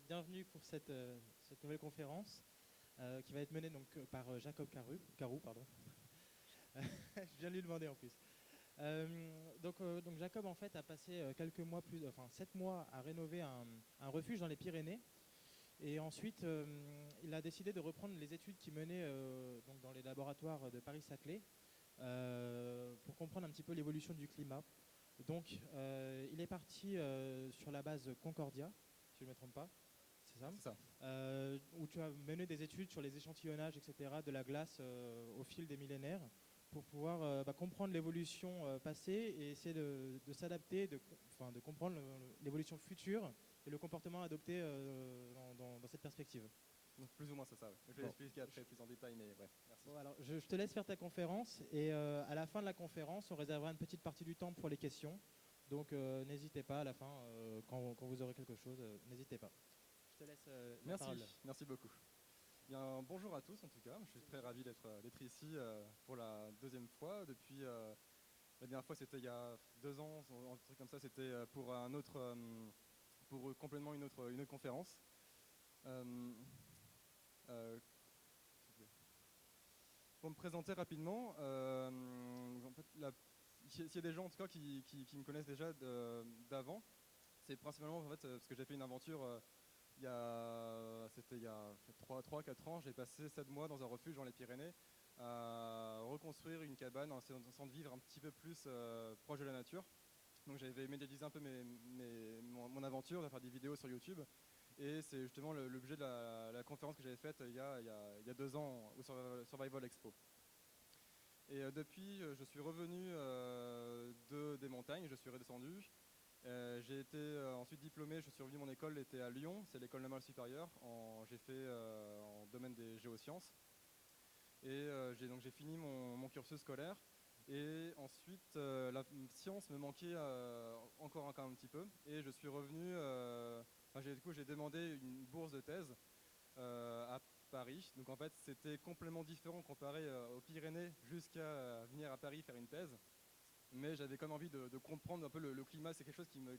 bienvenue pour cette nouvelle conférence qui va être menée donc, par Jacob Carou, pardon. Je viens de lui demander en plus. Donc Jacob en fait a passé quelques mois, 7 mois à rénover un refuge dans les Pyrénées. Et ensuite, il a décidé de reprendre les études qu'il menait donc dans les laboratoires de Paris-Saclay pour comprendre un petit peu l'évolution du climat. Donc, il est parti sur la base Concordia, si je ne me trompe pas, c'est ça, C'est ça. Où tu as mené des études sur les échantillonnages, etc., de la glace au fil des millénaires pour pouvoir comprendre l'évolution passée et essayer de s'adapter, de comprendre l'évolution future et le comportement adopté dans cette perspective. Donc plus ou moins c'est ça. Ouais. Je vais l'expliquer après plus en détail, mais ouais, merci. Bon, alors, je te laisse faire ta conférence et à la fin de la conférence, on réservera une petite partie du temps pour les questions. Donc n'hésitez pas à la fin, quand vous aurez quelque chose, n'hésitez pas. Je te laisse la parole. Merci beaucoup. Bien, bonjour à tous en tout cas. Je suis très ravi d'être ici pour la deuxième fois. Depuis la dernière fois c'était il y a 2 ans, un truc comme ça. C'était pour un autre, pour complètement une autre conférence. Pour me présenter rapidement, en fait, s'il y a des gens en tout cas qui me connaissent déjà d'avant, c'est principalement en fait, parce que j'ai fait une aventure c'était il y a 3-4 ans. J'ai passé 7 mois dans un refuge dans les Pyrénées à reconstruire une cabane, en essayant de vivre un petit peu plus proche de la nature. Donc j'avais médiatisé un peu mon aventure, de faire des vidéos sur YouTube. Et c'est justement l'objet de la conférence que j'avais faite il y a 2 ans au Survival Expo. Et depuis, je suis revenu des montagnes, je suis redescendu. J'ai été ensuite diplômé, je suis revenu, mon école était à Lyon, c'est l'école normale supérieure, j'ai fait en domaine des géosciences. Et j'ai fini mon cursus scolaire. Et ensuite, la science me manquait encore un petit peu. Et je suis revenu, j'ai demandé une bourse de thèse à Paris. Donc en fait, c'était complètement différent comparé aux Pyrénées jusqu'à venir à Paris faire une thèse. Mais j'avais quand même envie de comprendre un peu le climat. C'est quelque chose qui me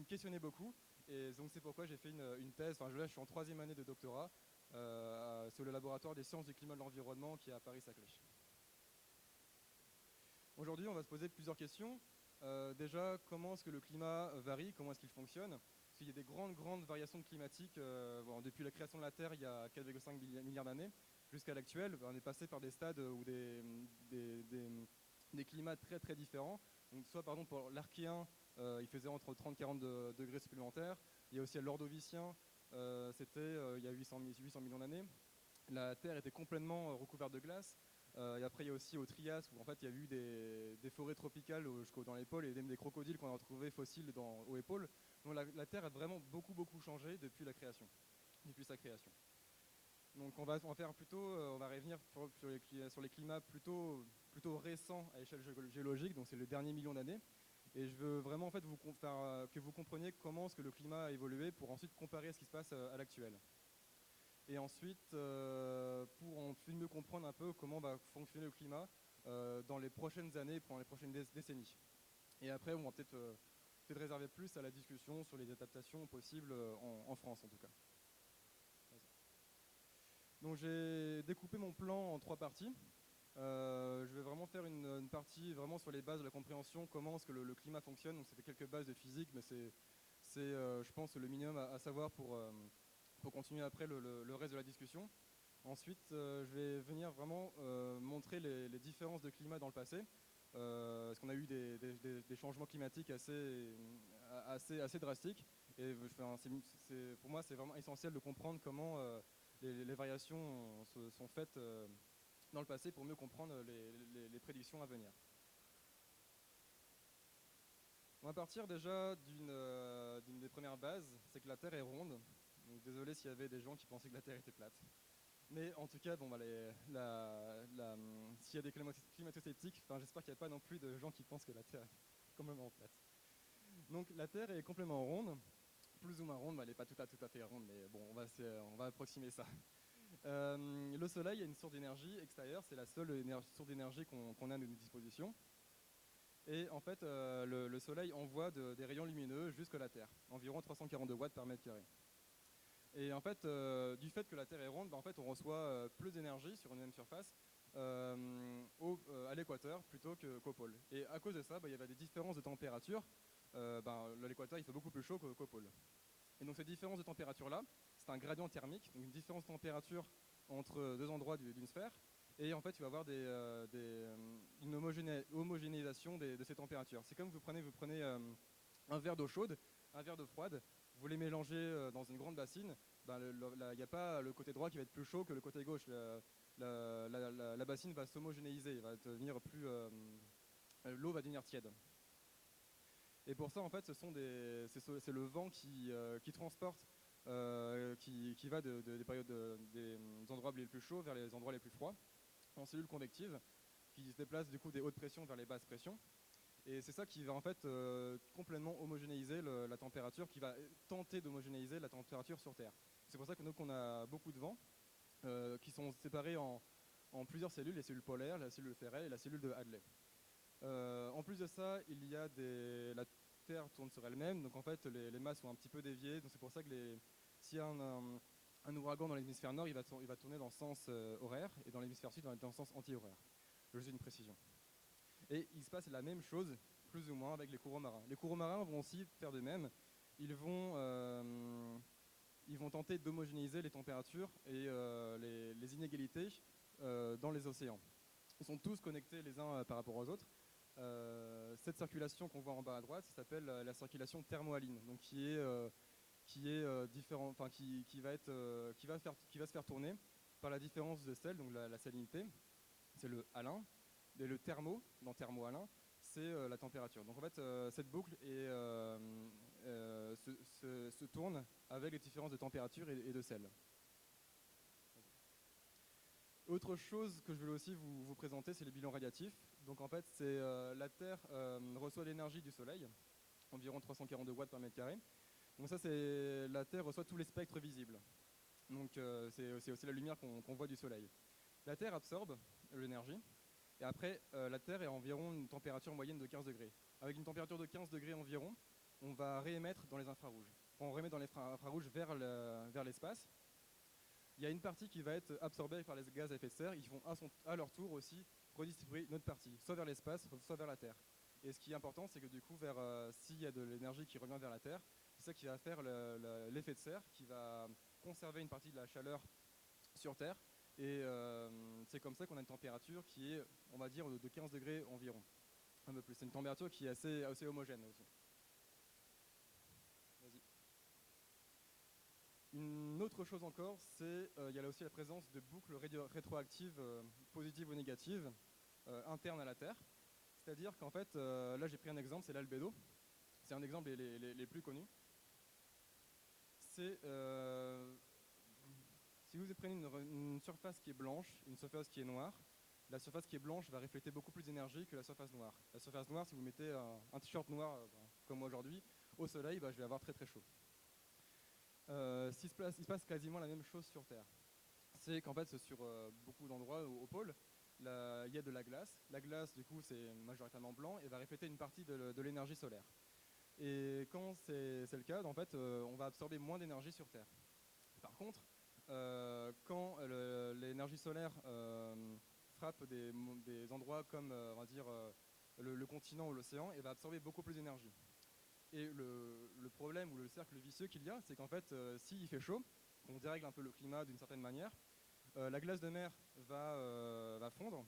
questionnait beaucoup. Et donc c'est pourquoi j'ai fait une thèse. Enfin, là, je suis en 3e année de doctorat sur le laboratoire des sciences du climat et de l'environnement qui est à Paris-Saclay. Aujourd'hui, on va se poser plusieurs questions. Déjà, comment est-ce que le climat varie? Comment est-ce qu'il fonctionne? Parce qu'il y a des grandes variations climatiques. Depuis la création de la Terre, il y a 4,5 milliards d'années, jusqu'à l'actuel, on est passé par des stades où des climats très différents. Donc, soit par exemple pour l'Archéen, il faisait entre 30 et 40 degrés supplémentaires. Il y a aussi l'Ordovicien, c'était il y a 800 millions d'années. La Terre était complètement recouverte de glace. Et après, il y a aussi au Trias, où en fait, il y a eu des forêts tropicales dans les pôles et même des crocodiles qu'on a retrouvés fossiles aux épaules. Donc la Terre a vraiment beaucoup changé depuis sa création. Donc on va faire on va revenir sur les climats plutôt récents à échelle géologique, donc c'est le dernier million d'années. Et je veux vraiment en fait que vous compreniez comment est-ce que le climat a évolué pour ensuite comparer ce qui se passe à l'actuel. Et ensuite, pour mieux comprendre un peu comment va fonctionner le climat dans les prochaines années, pendant les prochaines décennies. Et après, on va peut-être réserver plus à la discussion sur les adaptations possibles en France en tout cas. Donc j'ai découpé mon plan en 3 parties. Je vais vraiment faire une partie vraiment sur les bases de la compréhension, comment est-ce que le climat fonctionne. Donc c'était quelques bases de physique, mais c'est je pense le minimum à savoir pour continuer après le reste de la discussion. Ensuite, je vais venir vraiment montrer les différences de climat dans le passé. Parce qu'on a eu des changements climatiques assez drastiques. Et pour moi, c'est vraiment essentiel de comprendre comment les variations sont faites dans le passé pour mieux comprendre les prédictions à venir. On va partir déjà d'une des premières bases, c'est que la Terre est ronde. Donc, désolé s'il y avait des gens qui pensaient que la Terre était plate. Mais en tout cas, s'il y a des climato-sceptiques, j'espère qu'il n'y a pas non plus de gens qui pensent que la Terre est complètement plate. Donc la Terre est complètement ronde, plus ou moins ronde, elle n'est pas tout à fait ronde, mais bon, on va approximer ça. Le Soleil a une source d'énergie extérieure, c'est la seule source d'énergie qu'on a à notre disposition. Et en fait, le Soleil envoie des rayons lumineux jusqu'à la Terre, environ 342 watts par mètre carré. Et en fait, du fait que la Terre est ronde, bah, en fait, on reçoit plus d'énergie sur une même surface à l'équateur plutôt qu'au pôle. Et à cause de ça, bah, il y avait des différences de température. L'équateur, il fait beaucoup plus chaud qu'au pôle. Et donc, cette différence de température-là, c'est un gradient thermique, donc une différence de température entre deux endroits d'une sphère. Et en fait, tu vas avoir une homogénéisation de ces températures. C'est comme vous prenez un verre d'eau chaude, un verre d'eau froide, vous les mélangez dans une grande bassine, il n'y a pas le côté droit qui va être plus chaud que le côté gauche. La bassine va s'homogénéiser, l'eau va devenir tiède. Et pour ça, en fait, c'est le vent qui transporte, qui va des endroits les plus chauds vers les endroits les plus froids, en cellules convectives, qui se déplacent du coup des hautes pressions vers les basses pressions. Et c'est ça qui va en fait complètement homogénéiser la température, qui va tenter d'homogénéiser la température sur Terre. C'est pour ça que nous, on a beaucoup de vents qui sont séparés en plusieurs cellules, les cellules polaires, la cellule Ferret et la cellule de Hadley. En plus de ça, la Terre tourne sur elle-même, donc en fait les masses sont un petit peu déviées, donc c'est pour ça que s'il y a un ouragan dans l'hémisphère nord, il va tourner dans le sens horaire, et dans l'hémisphère sud, il va être dans le sens anti-horaire. Juste une précision. Et il se passe la même chose, plus ou moins, avec les courants marins. Les courants marins vont aussi faire de même. Ils vont tenter d'homogénéiser les températures et les inégalités dans les océans. Ils sont tous connectés les uns par rapport aux autres. Cette circulation qu'on voit en bas à droite, ça s'appelle la circulation thermohaline, donc qui va se faire tourner par la différence de sel, donc la salinité, c'est le halin, et le thermo, dans thermo-halin, c'est la température. Donc en fait, cette boucle se tourne avec les différences de température et de sel. Autre chose que je voulais aussi vous présenter, c'est les bilans radiatifs. Donc en fait, la Terre reçoit l'énergie du Soleil, environ 342 watts par mètre carré. Donc ça, la Terre reçoit tous les spectres visibles. Donc c'est aussi la lumière qu'on voit du Soleil. La Terre absorbe l'énergie, et après, la Terre est à environ une température moyenne de 15 degrés. Avec une température de 15 degrés environ, on va réémettre dans les infrarouges. Quand on remet dans les infrarouges vers l'espace, il y a une partie qui va être absorbée par les gaz à effet de serre. Ils vont à leur tour aussi redistribuer une autre partie, soit vers l'espace, soit vers la Terre. Et ce qui est important, c'est que du coup, s'il y a de l'énergie qui revient vers la Terre, c'est ça qui va faire l'effet de serre, qui va conserver une partie de la chaleur sur Terre. Et c'est comme ça qu'on a une température qui est, on va dire, de 15 degrés environ. Un peu plus. C'est une température qui est assez homogène aussi. Vas-y. Une autre chose encore, c'est il y a là aussi la présence de boucles rétroactives positives ou négatives internes à la Terre. C'est-à-dire qu'en fait, là j'ai pris un exemple, c'est l'albédo. C'est un exemple les plus connus. C'est si vous prenez une surface qui est blanche, une surface qui est noire, la surface qui est blanche va refléter beaucoup plus d'énergie que la surface noire. La surface noire, si vous mettez un t-shirt noir, comme moi aujourd'hui, au soleil, je vais avoir très très chaud. Il se passe quasiment la même chose sur Terre. C'est qu'en fait, sur beaucoup d'endroits au pôle, il y a de la glace. La glace, du coup, c'est majoritairement blanc et va refléter une partie de l'énergie solaire. Et quand c'est le cas, en fait, on va absorber moins d'énergie sur Terre. Par contre, quand l'énergie solaire frappe des endroits comme, on va dire, le continent ou l'océan, elle va absorber beaucoup plus d'énergie. Et le problème ou le cercle vicieux qu'il y a, c'est qu'en fait, s'il fait chaud, on dérègle un peu le climat d'une certaine manière, la glace de mer va fondre,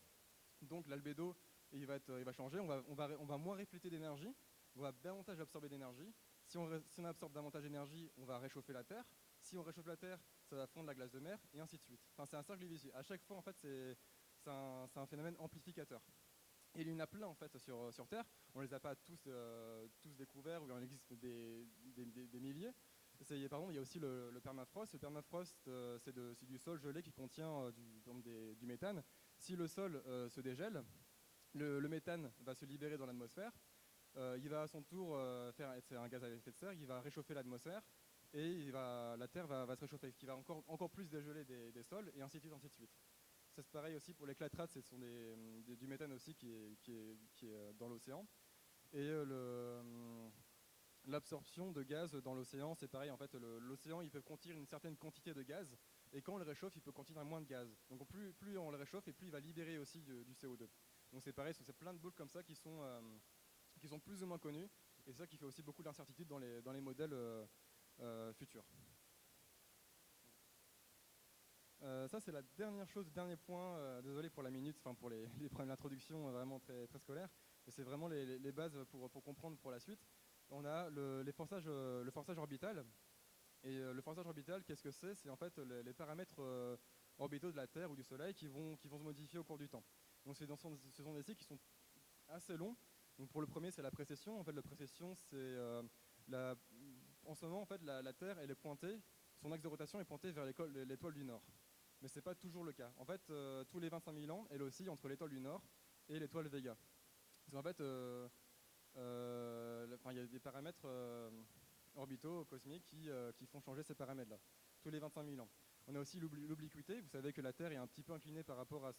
donc l'albédo il va changer, on va moins refléter d'énergie, on va davantage absorber d'énergie. Si on absorbe davantage d'énergie, on va réchauffer la Terre. Si on réchauffe la Terre, ça va fondre la glace de mer, et ainsi de suite. Enfin, c'est un cercle vicieux. À chaque fois, en fait, c'est un phénomène amplificateur. Et il y en a plein en fait sur Terre. On ne les a pas tous découverts, ou il en existe des milliers. Par exemple, il y a aussi le permafrost. Le permafrost, c'est du sol gelé qui contient du méthane. Si le sol se dégèle, le méthane va se libérer dans l'atmosphère. Il va à son tour c'est un gaz à effet de serre, il va réchauffer l'atmosphère et la Terre va se réchauffer, ce qui va encore plus dégeler des sols, et ainsi de suite, ainsi de suite. C'est pareil aussi pour les clatrates, ce sont du méthane aussi qui est dans l'océan. Et l'absorption de gaz dans l'océan, c'est pareil. En fait, l'océan, il peut contenir une certaine quantité de gaz, et quand on le réchauffe, il peut contenir moins de gaz. Donc plus on le réchauffe, et plus il va libérer aussi du CO2. Donc c'est pareil, c'est plein de boucles comme ça qui sont plus ou moins connues, et c'est ça qui fait aussi beaucoup d'incertitudes dans les modèles futurs. Ça, c'est la dernière chose, dernier point. Désolé pour la minute, enfin pour les problèmes d'introduction vraiment très, très scolaires. Mais c'est vraiment les bases pour comprendre pour la suite. On a le forçage orbital. Et le forçage orbital, qu'est-ce que c'est? C'est en fait les paramètres orbitaux de la Terre ou du Soleil qui vont se modifier au cours du temps. Donc ce sont des cycles qui sont assez longs. Donc pour le premier, c'est la précession. En fait, la précession, c'est en ce moment, en fait, la Terre, elle est pointée, son axe de rotation est pointé vers l'étoile du Nord. Mais ce n'est pas toujours le cas. En fait, tous les 25 000 ans, elle oscille entre l'étoile du Nord et l'étoile Vega. Parce qu'en fait, il y a des paramètres orbitaux, cosmiques, qui font changer ces paramètres-là, tous les 25 000 ans. On a aussi l'obliquité. Vous savez que la Terre est un petit peu inclinée par rapport à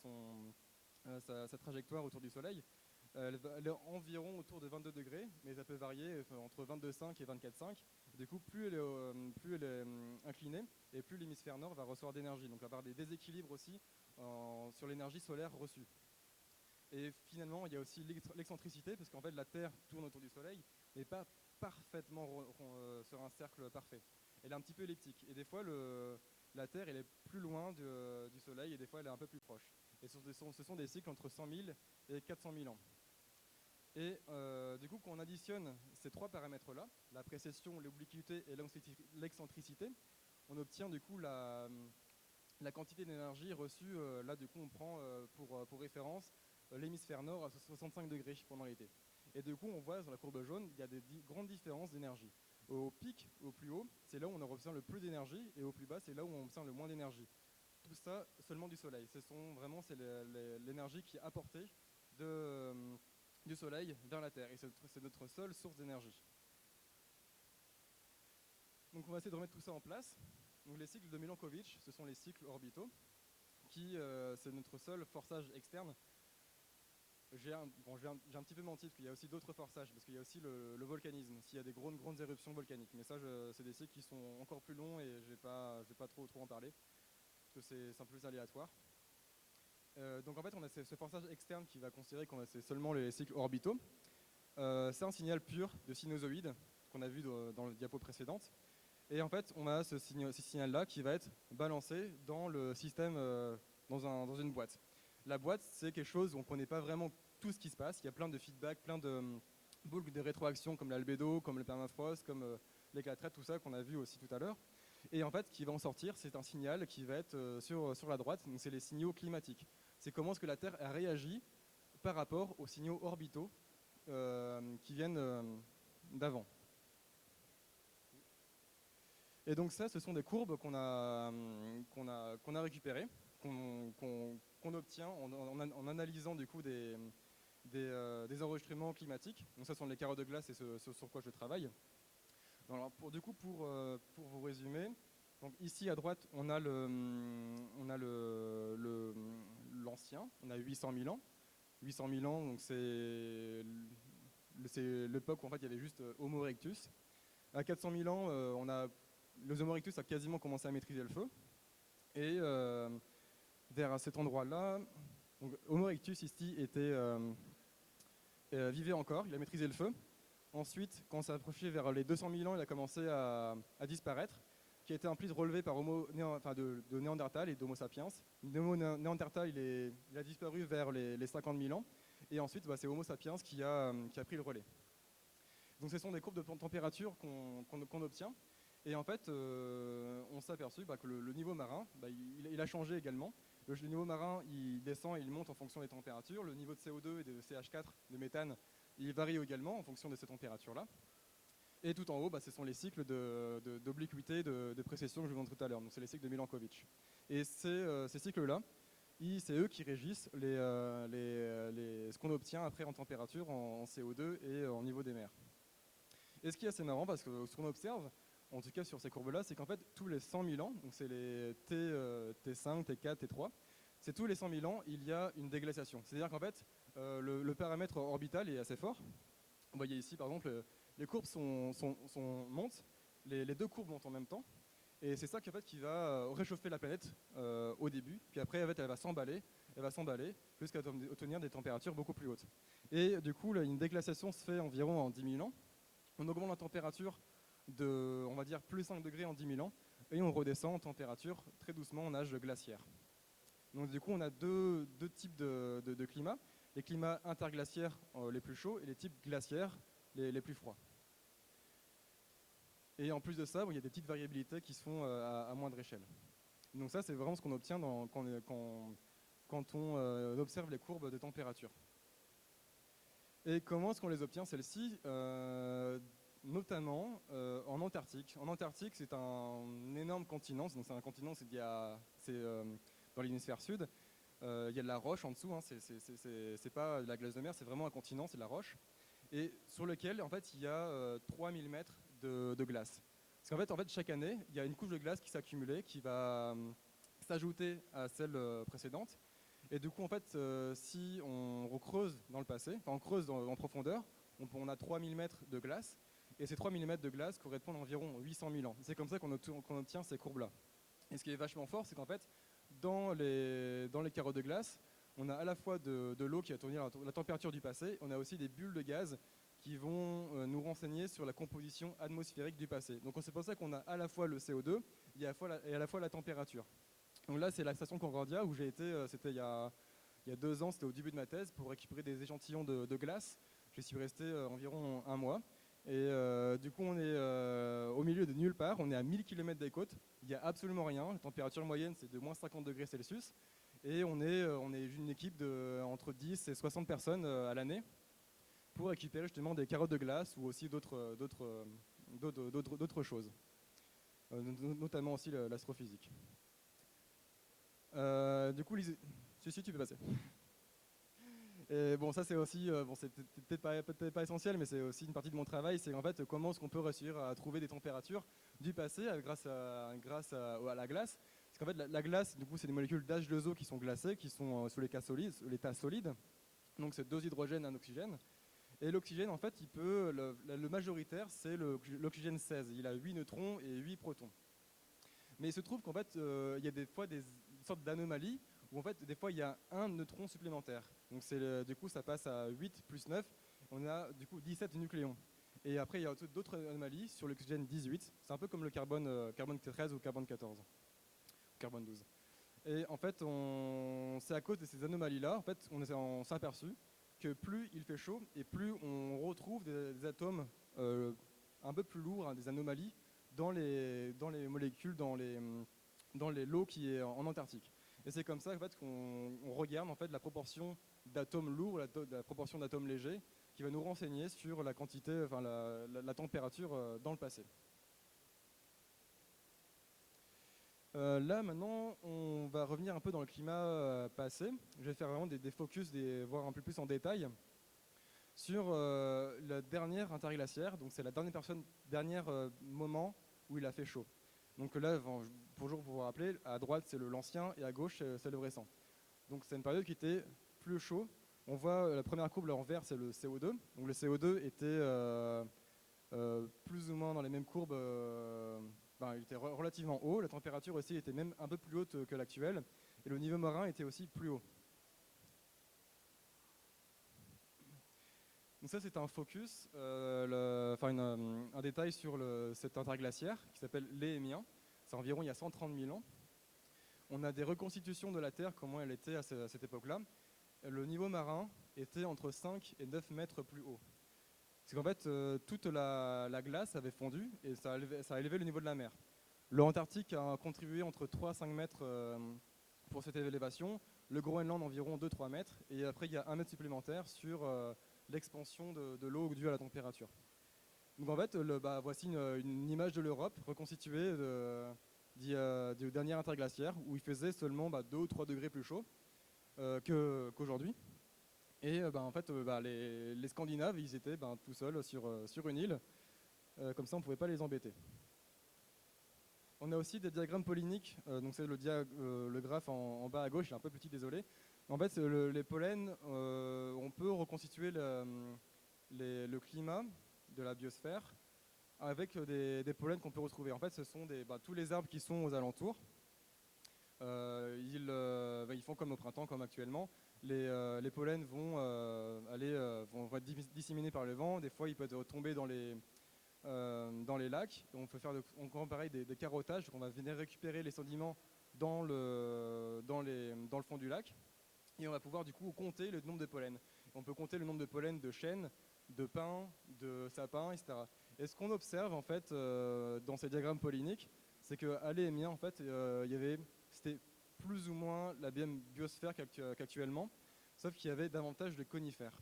sa trajectoire autour du Soleil. Elle est environ autour de 22 degrés, mais ça peut varier entre 22,5 et 24,5. Du coup, plus elle est inclinée, et plus l'hémisphère nord va recevoir d'énergie. Donc, il va y avoir des déséquilibres aussi sur l'énergie solaire reçue. Et finalement, il y a aussi l'excentricité, parce qu'en fait, la Terre tourne autour du Soleil, mais pas parfaitement sur un cercle parfait. Elle est un petit peu elliptique. Et des fois, la Terre, elle est plus loin du Soleil, et des fois, elle est un peu plus proche. Et ce sont des cycles entre 100 000 et 400 000 ans. Et du coup, quand on additionne ces trois paramètres-là, la précession, l'obliquité et l'excentricité, on obtient du coup la quantité d'énergie reçue. Là, du coup, on prend pour référence l'hémisphère nord à 65 degrés pendant l'été. Et du coup, on voit sur la courbe jaune, il y a des grandes différences d'énergie. Au pic, au plus haut, c'est là où on obtient le plus d'énergie, et au plus bas, c'est là où on obtient le moins d'énergie. Tout ça seulement du soleil. C'est l'énergie qui est apportée du soleil vers la Terre. Et c'est notre seule source d'énergie. Donc on va essayer de remettre tout ça en place. Donc les cycles de Milankovitch, ce sont les cycles orbitaux, c'est notre seul forçage externe. J'ai un petit peu menti, parce qu'il y a aussi d'autres forçages, parce qu'il y a aussi le volcanisme, s'il y a des grandes éruptions volcaniques. Mais ça, c'est des cycles qui sont encore plus longs, et je vais pas trop en parler, parce que c'est un peu plus aléatoire. Donc en fait, on a ce forçage externe qui va considérer qu'on a seulement les cycles orbitaux. C'est un signal pur de sinusoïde qu'on a vu dans le diapo précédente. Et en fait, on a ce signal-là qui va être balancé dans le système, dans une boîte. La boîte, c'est quelque chose où on ne connaît pas vraiment tout ce qui se passe. Il y a plein de feedback, plein de boucles de rétroaction, comme l'albédo, comme le permafrost, comme l'éclatrette, tout ça qu'on a vu aussi tout à l'heure. Et en fait, ce qui va en sortir, c'est un signal qui va être sur la droite. Donc c'est les signaux climatiques. C'est comment est-ce que la Terre a réagi par rapport aux signaux orbitaux qui viennent d'avant. Et donc ça, ce sont des courbes qu'on a récupérées, qu'on obtient en analysant du coup des enregistrements climatiques. Donc ça sont les carottes de glace, et ce sur quoi je travaille. Alors pour vous résumer, donc ici à droite, on a l'ancien, on a 800 000 ans. 800 000 ans, donc c'est l'époque où en fait il y avait juste Homo erectus. À 400 000 ans, le Homo erectus a quasiment commencé à maîtriser le feu. Et vers cet endroit-là, Homo erectus ici vivait encore, il a maîtrisé le feu. Ensuite, quand on s'est approché vers les 200 000 ans, il a commencé à disparaître, qui a été en plus relevé par de Néandertal et d'Homo sapiens. L'Homo Néandertal, il a disparu vers les 50 000 ans. Et ensuite, c'est Homo sapiens qui a pris le relais. Donc ce sont des courbes de température qu'on obtient. Et en fait, on s'est aperçu que le niveau marin, il a changé également. Le niveau marin, il descend et il monte en fonction des températures. Le niveau de CO2 et de CH4, de méthane, il varie également en fonction de ces températures-là. Et tout en haut, ce sont les cycles d'obliquité, de précession que je vous montre tout à l'heure. Donc c'est les cycles de Milankovitch. Et ces cycles-là, c'est eux qui régissent ce qu'on obtient après en température, en CO2 et en niveau des mers. Et ce qui est assez marrant, parce que ce qu'on observe, en tout cas sur ces courbes-là, c'est qu'en fait, tous les 100 000 ans, donc c'est les T5, T4, T3, c'est tous les 100 000 ans, il y a une déglaciation. C'est-à-dire qu'en fait, le paramètre orbital est assez fort. Vous voyez ici, par exemple, les courbes montent, les deux courbes montent en même temps, et c'est ça qui va réchauffer la planète au début, puis après en fait, elle va s'emballer jusqu'à obtenir des températures beaucoup plus hautes. Et du coup, là, une déglaciation se fait environ en 10 000 ans. On augmente la température de, on va dire, plus 5 degrés en 10 000 ans, et on redescend en température très doucement en âge glaciaire. Donc du coup, on a deux types de climats, les climats interglaciaires les plus chauds et les types glaciaires les plus froids. Et en plus de ça, il y a des petites variabilités qui se font à moindre échelle. Donc ça, c'est vraiment ce qu'on obtient quand on observe les courbes de température. Et comment est-ce qu'on les obtient, celles-ci notamment en Antarctique. En Antarctique, c'est un énorme continent, donc c'est un continent, c'est dans l'hémisphère sud. Il y a de la roche en dessous, hein, c'est pas de la glace de mer, c'est vraiment un continent, c'est de la roche, et sur lequel en fait il y a 3000 mètres de glace. Parce qu'en fait, chaque année, il y a une couche de glace qui s'accumule, qui va s'ajouter à celle précédente. Et du coup, en fait, si on recreuse dans le passé, enfin on creuse en profondeur, on a 3000 mètres de glace, et ces 3000 mètres de glace correspondent à environ 800 000 ans. C'est comme ça qu'on obtient ces courbes-là. Et ce qui est vachement fort, c'est qu'en fait, dans les carreaux de glace, on a à la fois de l'eau qui va tourner la température du passé, on a aussi des bulles de gaz qui vont nous renseigner sur la composition atmosphérique du passé. Donc c'est pour ça qu'on a à la fois le CO2 et à la fois la température. Donc là, c'est la station Concordia où j'ai été, c'était il y a 2 ans, c'était au début de ma thèse, pour récupérer des échantillons de glace. Je suis resté environ 1 mois. Et du coup, on est au milieu de nulle part, on est à 1000 km des côtes, il n'y a absolument rien, la température moyenne c'est de moins 50 degrés Celsius, et on est une équipe de entre 10 et 60 personnes à l'année pour récupérer justement des carottes de glace ou aussi d'autres choses, notamment aussi l'astrophysique. Du coup, si tu peux passer. Et bon, ça c'est aussi, c'est peut-être pas essentiel, mais c'est aussi une partie de mon travail, c'est en fait comment est-ce qu'on peut réussir à trouver des températures du passé grâce à la glace. Parce qu'en fait, la glace, du coup, c'est des molécules d'H2O qui sont glacées, qui sont sous l'état solide. Donc c'est 2 hydrogènes et 1 oxygène. Et l'oxygène, en fait, le majoritaire, c'est l'oxygène 16. Il a 8 neutrons et 8 protons. Mais il se trouve qu'en fait, il y a des fois des sortes d'anomalies où en fait, des fois, il y a un neutron supplémentaire. Donc du coup, ça passe à 8 plus 9. On a du coup 17 nucléons. Et après, il y a d'autres anomalies sur l'oxygène 18. C'est un peu comme le carbone 13 ou carbone 14. Carbone 12. Et en fait, c'est à cause de ces anomalies-là, en fait, on s'est aperçu que plus il fait chaud et plus on retrouve des atomes un peu plus lourds, hein, des anomalies, dans les molécules, dans l'eau qui est en Antarctique. Et c'est comme ça en fait, qu'on regarde en fait, la proportion d'atomes lourds, la proportion d'atomes légers, qui va nous renseigner sur la quantité, enfin la température dans le passé. Là maintenant, on va revenir un peu dans le climat passé. Je vais faire vraiment des focus, voir un peu plus en détail sur la dernière interglaciaire. Donc c'est la dernier moment où il a fait chaud. Donc là, pour vous rappeler, à droite c'est l'ancien et à gauche c'est le récent. Donc c'est une période qui était plus chaud. On voit la première courbe là en vert, c'est le CO2. Donc le CO2 était plus ou moins dans les mêmes courbes. Il était relativement haut. La température aussi était même un peu plus haute que l'actuelle. Et le niveau marin était aussi plus haut. Donc ça c'est un focus, un détail sur cet interglaciaire qui s'appelle l'Éhémien. C'est environ il y a 130 000 ans. On a des reconstitutions de la Terre, comment elle était à cette époque-là. Le niveau marin était entre 5 et 9 mètres plus haut. C'est qu'en fait, toute la glace avait fondu et ça a élevé le niveau de la mer. L'Antarctique a contribué entre 3 et 5 mètres pour cette élévation. Le Groenland environ 2-3 mètres. Et après, il y a 1 mètre supplémentaire sur l'expansion de l'eau due à la température. Donc en fait, voici une image de l'Europe reconstituée du dernier interglaciaire où il faisait seulement 2 ou 3 degrés plus chaud qu'aujourd'hui. Et en fait, les Scandinaves, ils étaient tout seuls sur une île. Comme ça, on ne pouvait pas les embêter. On a aussi des diagrammes polliniques. Donc c'est le graphe en bas à gauche, il est un peu petit, désolé. En fait, les pollens, on peut reconstituer le climat de la biosphère avec des pollens qu'on peut retrouver. En fait, ce sont tous les arbres qui sont aux alentours. Ils font comme au printemps, comme actuellement. Les pollens vont être disséminés par le vent. Des fois, ils peuvent tomber dans les lacs. On peut faire encore pareil des carottages. On va venir récupérer les sédiments dans le fond du lac. Et on va pouvoir du coup compter le nombre de pollens. On peut compter le nombre de pollens de chênes, de pins, de sapins, etc. Et ce qu'on observe en fait dans ces diagrammes polliniques, c'est qu'à l'Émien, en fait, c'était plus ou moins la même biosphère qu'actuellement, sauf qu'il y avait davantage de conifères.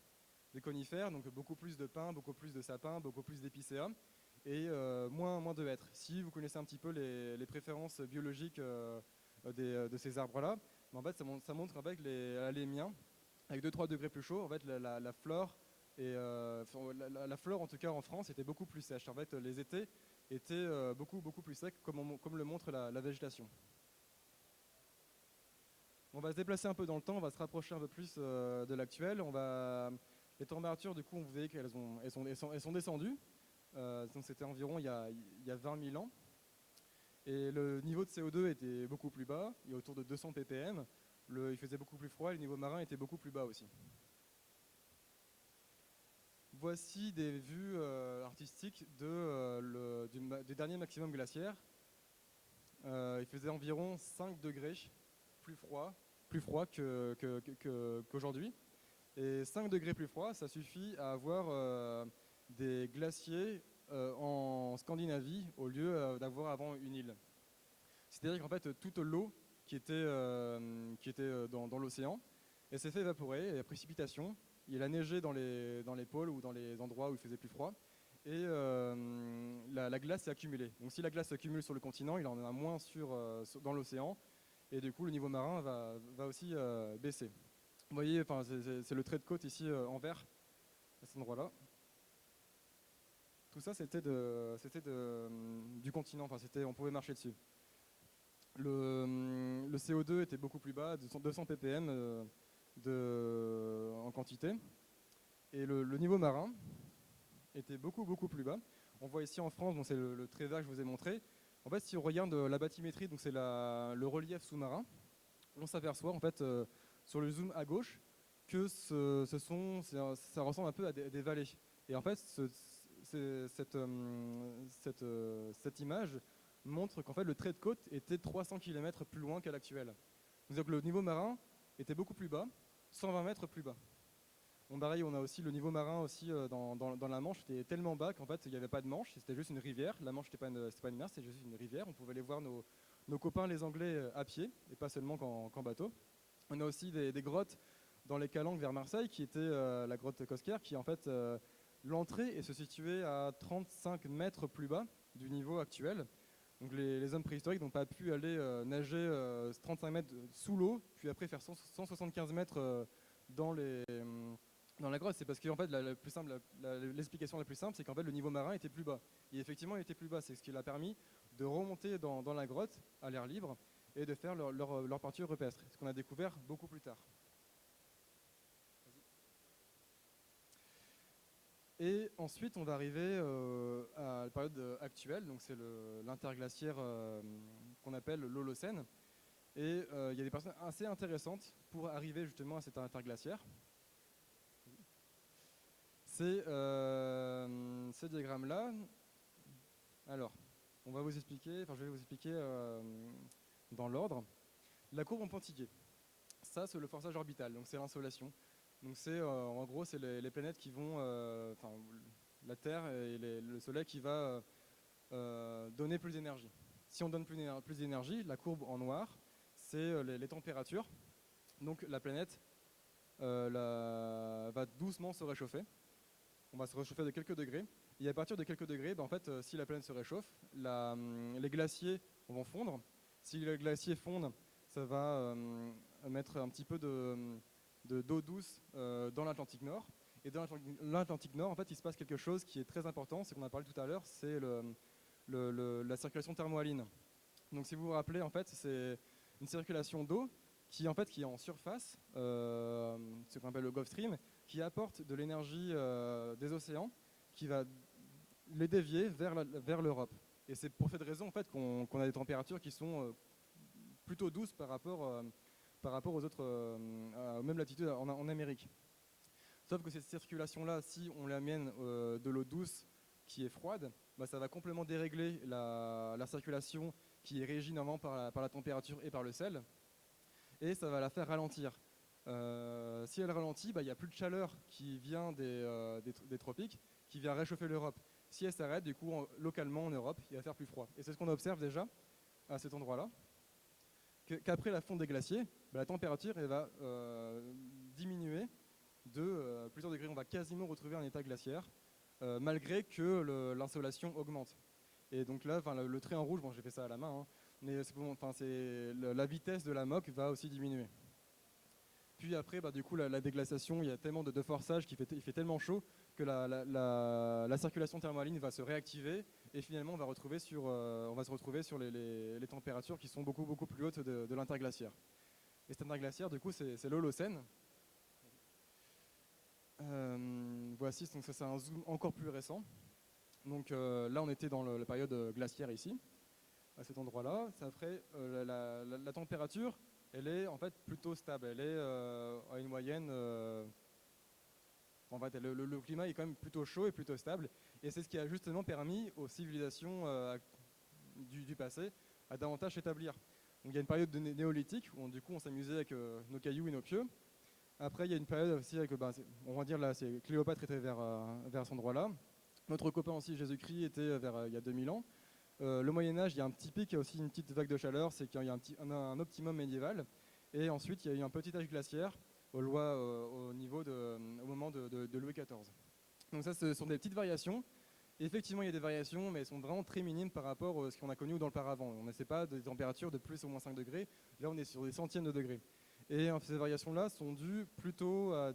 Des conifères, donc beaucoup plus de pins, beaucoup plus de sapins, beaucoup plus d'épicéas, et moins de hêtres. Si vous connaissez un petit peu les préférences biologiques de ces arbres-là, en fait, ça montre avec à l'Émien, avec 2-3 degrés plus chaud, en fait, la flore la flore, en tout cas en France, était beaucoup plus sèche. En fait, les étés étaient beaucoup plus secs, comme le montre la végétation. On va se déplacer un peu dans le temps, on va se rapprocher un peu plus de l'actuel. Les températures, du coup, vous voyez qu'elles sont descendues. Donc c'était environ il y a 20 000 ans. Et le niveau de CO2 était beaucoup plus bas, il y a autour de 200 ppm. Il faisait beaucoup plus froid et le niveau marin était beaucoup plus bas aussi. Voici des vues artistiques du dernier maximum glaciaire. Il faisait environ 5 degrés plus froid qu'aujourd'hui. Et 5 degrés plus froid, ça suffit à avoir des glaciers en Scandinavie au lieu d'avoir avant une île. C'est-à-dire qu'en fait, toute l'eau qui était dans l'océan, elle s'est fait évaporer, et la précipitation. Il a neigé dans les pôles ou dans les endroits où il faisait plus froid. Et la glace s'est accumulée. Donc si la glace s'accumule sur le continent, il en a moins dans l'océan. Et du coup, le niveau marin va aussi baisser. Vous voyez, c'est le trait de côte ici en vert, à cet endroit-là. Tout ça, c'était du continent. On pouvait marcher dessus. Le CO2 était beaucoup plus bas, 200 ppm en quantité. Et le niveau marin était beaucoup plus bas. On voit ici en France, c'est le trait vert que je vous ai montré. En fait, si on regarde la bathymétrie, donc c'est le relief sous-marin, on s'aperçoit en fait sur le zoom à gauche que ça ressemble un peu à des vallées. Et en fait, cette image montre qu'en fait le trait de côte était 300 km plus loin qu'à l'actuel. Donc le niveau marin était beaucoup plus bas, 120 mètres plus bas. Bon, pareil, on a aussi le niveau marin aussi dans la Manche était tellement bas qu'en fait il n'y avait pas de Manche, c'était juste une rivière. La Manche c'était pas une mer, c'était juste une rivière. On pouvait aller voir nos copains les Anglais à pied et pas seulement qu'en bateau. On a aussi des grottes dans les Calanques vers Marseille qui était la grotte Cosquer qui en fait l'entrée se situait à 35 mètres plus bas du niveau actuel. Donc les hommes préhistoriques n'ont pas pu aller nager 35 mètres sous l'eau, puis après faire 175 mètres dans la grotte. C'est parce que en fait, l'explication la plus simple, c'est qu'en fait le niveau marin était plus bas. Et effectivement, il était plus bas. C'est ce qui l'a permis de remonter dans la grotte à l'air libre et de faire leur peinture rupestre, ce qu'on a découvert beaucoup plus tard. Et ensuite, on va arriver à la période actuelle, donc c'est l'interglaciaire qu'on appelle l'Holocène. Et il y a des personnes assez intéressantes pour arriver justement à cet interglaciaire. Ces diagrammes-là, alors, je vais vous expliquer dans l'ordre. La courbe en pointillé, ça c'est le forçage orbital, donc c'est l'insolation. Donc en gros, c'est les planètes qui vont, la Terre et le Soleil qui va donner plus d'énergie. Si on donne plus d'énergie, la courbe en noir, c'est les températures. Donc la planète va doucement se réchauffer. On va se réchauffer de quelques degrés. Et à partir de quelques degrés, en fait, si la planète se réchauffe, les glaciers vont fondre. Si les glaciers fondent, ça va mettre un petit peu d'eau douce dans l'Atlantique Nord. Et dans l'Atlantique Nord, en fait, il se passe quelque chose qui est très important, c'est qu'on a parlé tout à l'heure, c'est la circulation thermohaline. Donc si vous vous rappelez, en fait, c'est une circulation d'eau qui est en surface, ce qu'on appelle le Gulf Stream, qui apporte de l'énergie des océans, qui va les dévier vers l'Europe. Et c'est pour cette raison en fait, qu'on a des températures qui sont plutôt douces par rapport aux autres, aux mêmes latitudes en Amérique. Sauf que cette circulation-là, si on l'amène de l'eau douce qui est froide, bah, ça va complètement dérégler la circulation qui est régie normalement par la température et par le sel, et ça va la faire ralentir. Si elle ralentit, bah, y a plus de chaleur qui vient des tropiques, qui vient réchauffer l'Europe. Si elle s'arrête, du coup, localement en Europe, il va faire plus froid. Et c'est ce qu'on observe déjà à cet endroit-là, qu'après la fonte des glaciers, bah, la température elle va diminuer de plusieurs degrés. On va quasiment retrouver un état glaciaire, malgré que l'insolation augmente. Et donc là, le trait en rouge, bon, j'ai fait ça à la main, hein, mais la vitesse de la moque va aussi diminuer. Puis après, bah, du coup, la déglaciation, il y a tellement de forçage, il fait tellement chaud que la circulation thermaline va se réactiver, et finalement on va se retrouver sur les températures qui sont beaucoup, beaucoup plus hautes de l'interglaciaire. Et cet interglaciaire, du coup, c'est l'Holocène. Voici, donc ça c'est un zoom encore plus récent. Donc là on était dans la période glaciaire ici, à cet endroit-là. Après, la température, elle est en fait plutôt stable. Elle est à une moyenne. En fait, le climat est quand même plutôt chaud et plutôt stable. Et c'est ce qui a justement permis aux civilisations du passé à davantage s'établir. Donc il y a une période de néolithique où du coup on s'amusait avec nos cailloux et nos pieux. Après, il y a une période aussi avec, on va dire là, c'est Cléopâtre était vers cet endroit-là. Notre copain aussi, Jésus-Christ, était il y a 2000 ans. Le Moyen-Âge, il y a un petit pic, il y a aussi une petite vague de chaleur, c'est qu'il y a un optimum médiéval. Et ensuite, il y a eu un petit âge glaciaire au moment de Louis XIV. Donc ça, ce sont des petites variations. Et effectivement, il y a des variations, mais elles sont vraiment très minimes par rapport à ce qu'on a connu dans le paravent. On ne sait pas des températures de plus ou moins 5 degrés. Là, on est sur des centièmes de degrés. Et ces variations-là sont dues plutôt à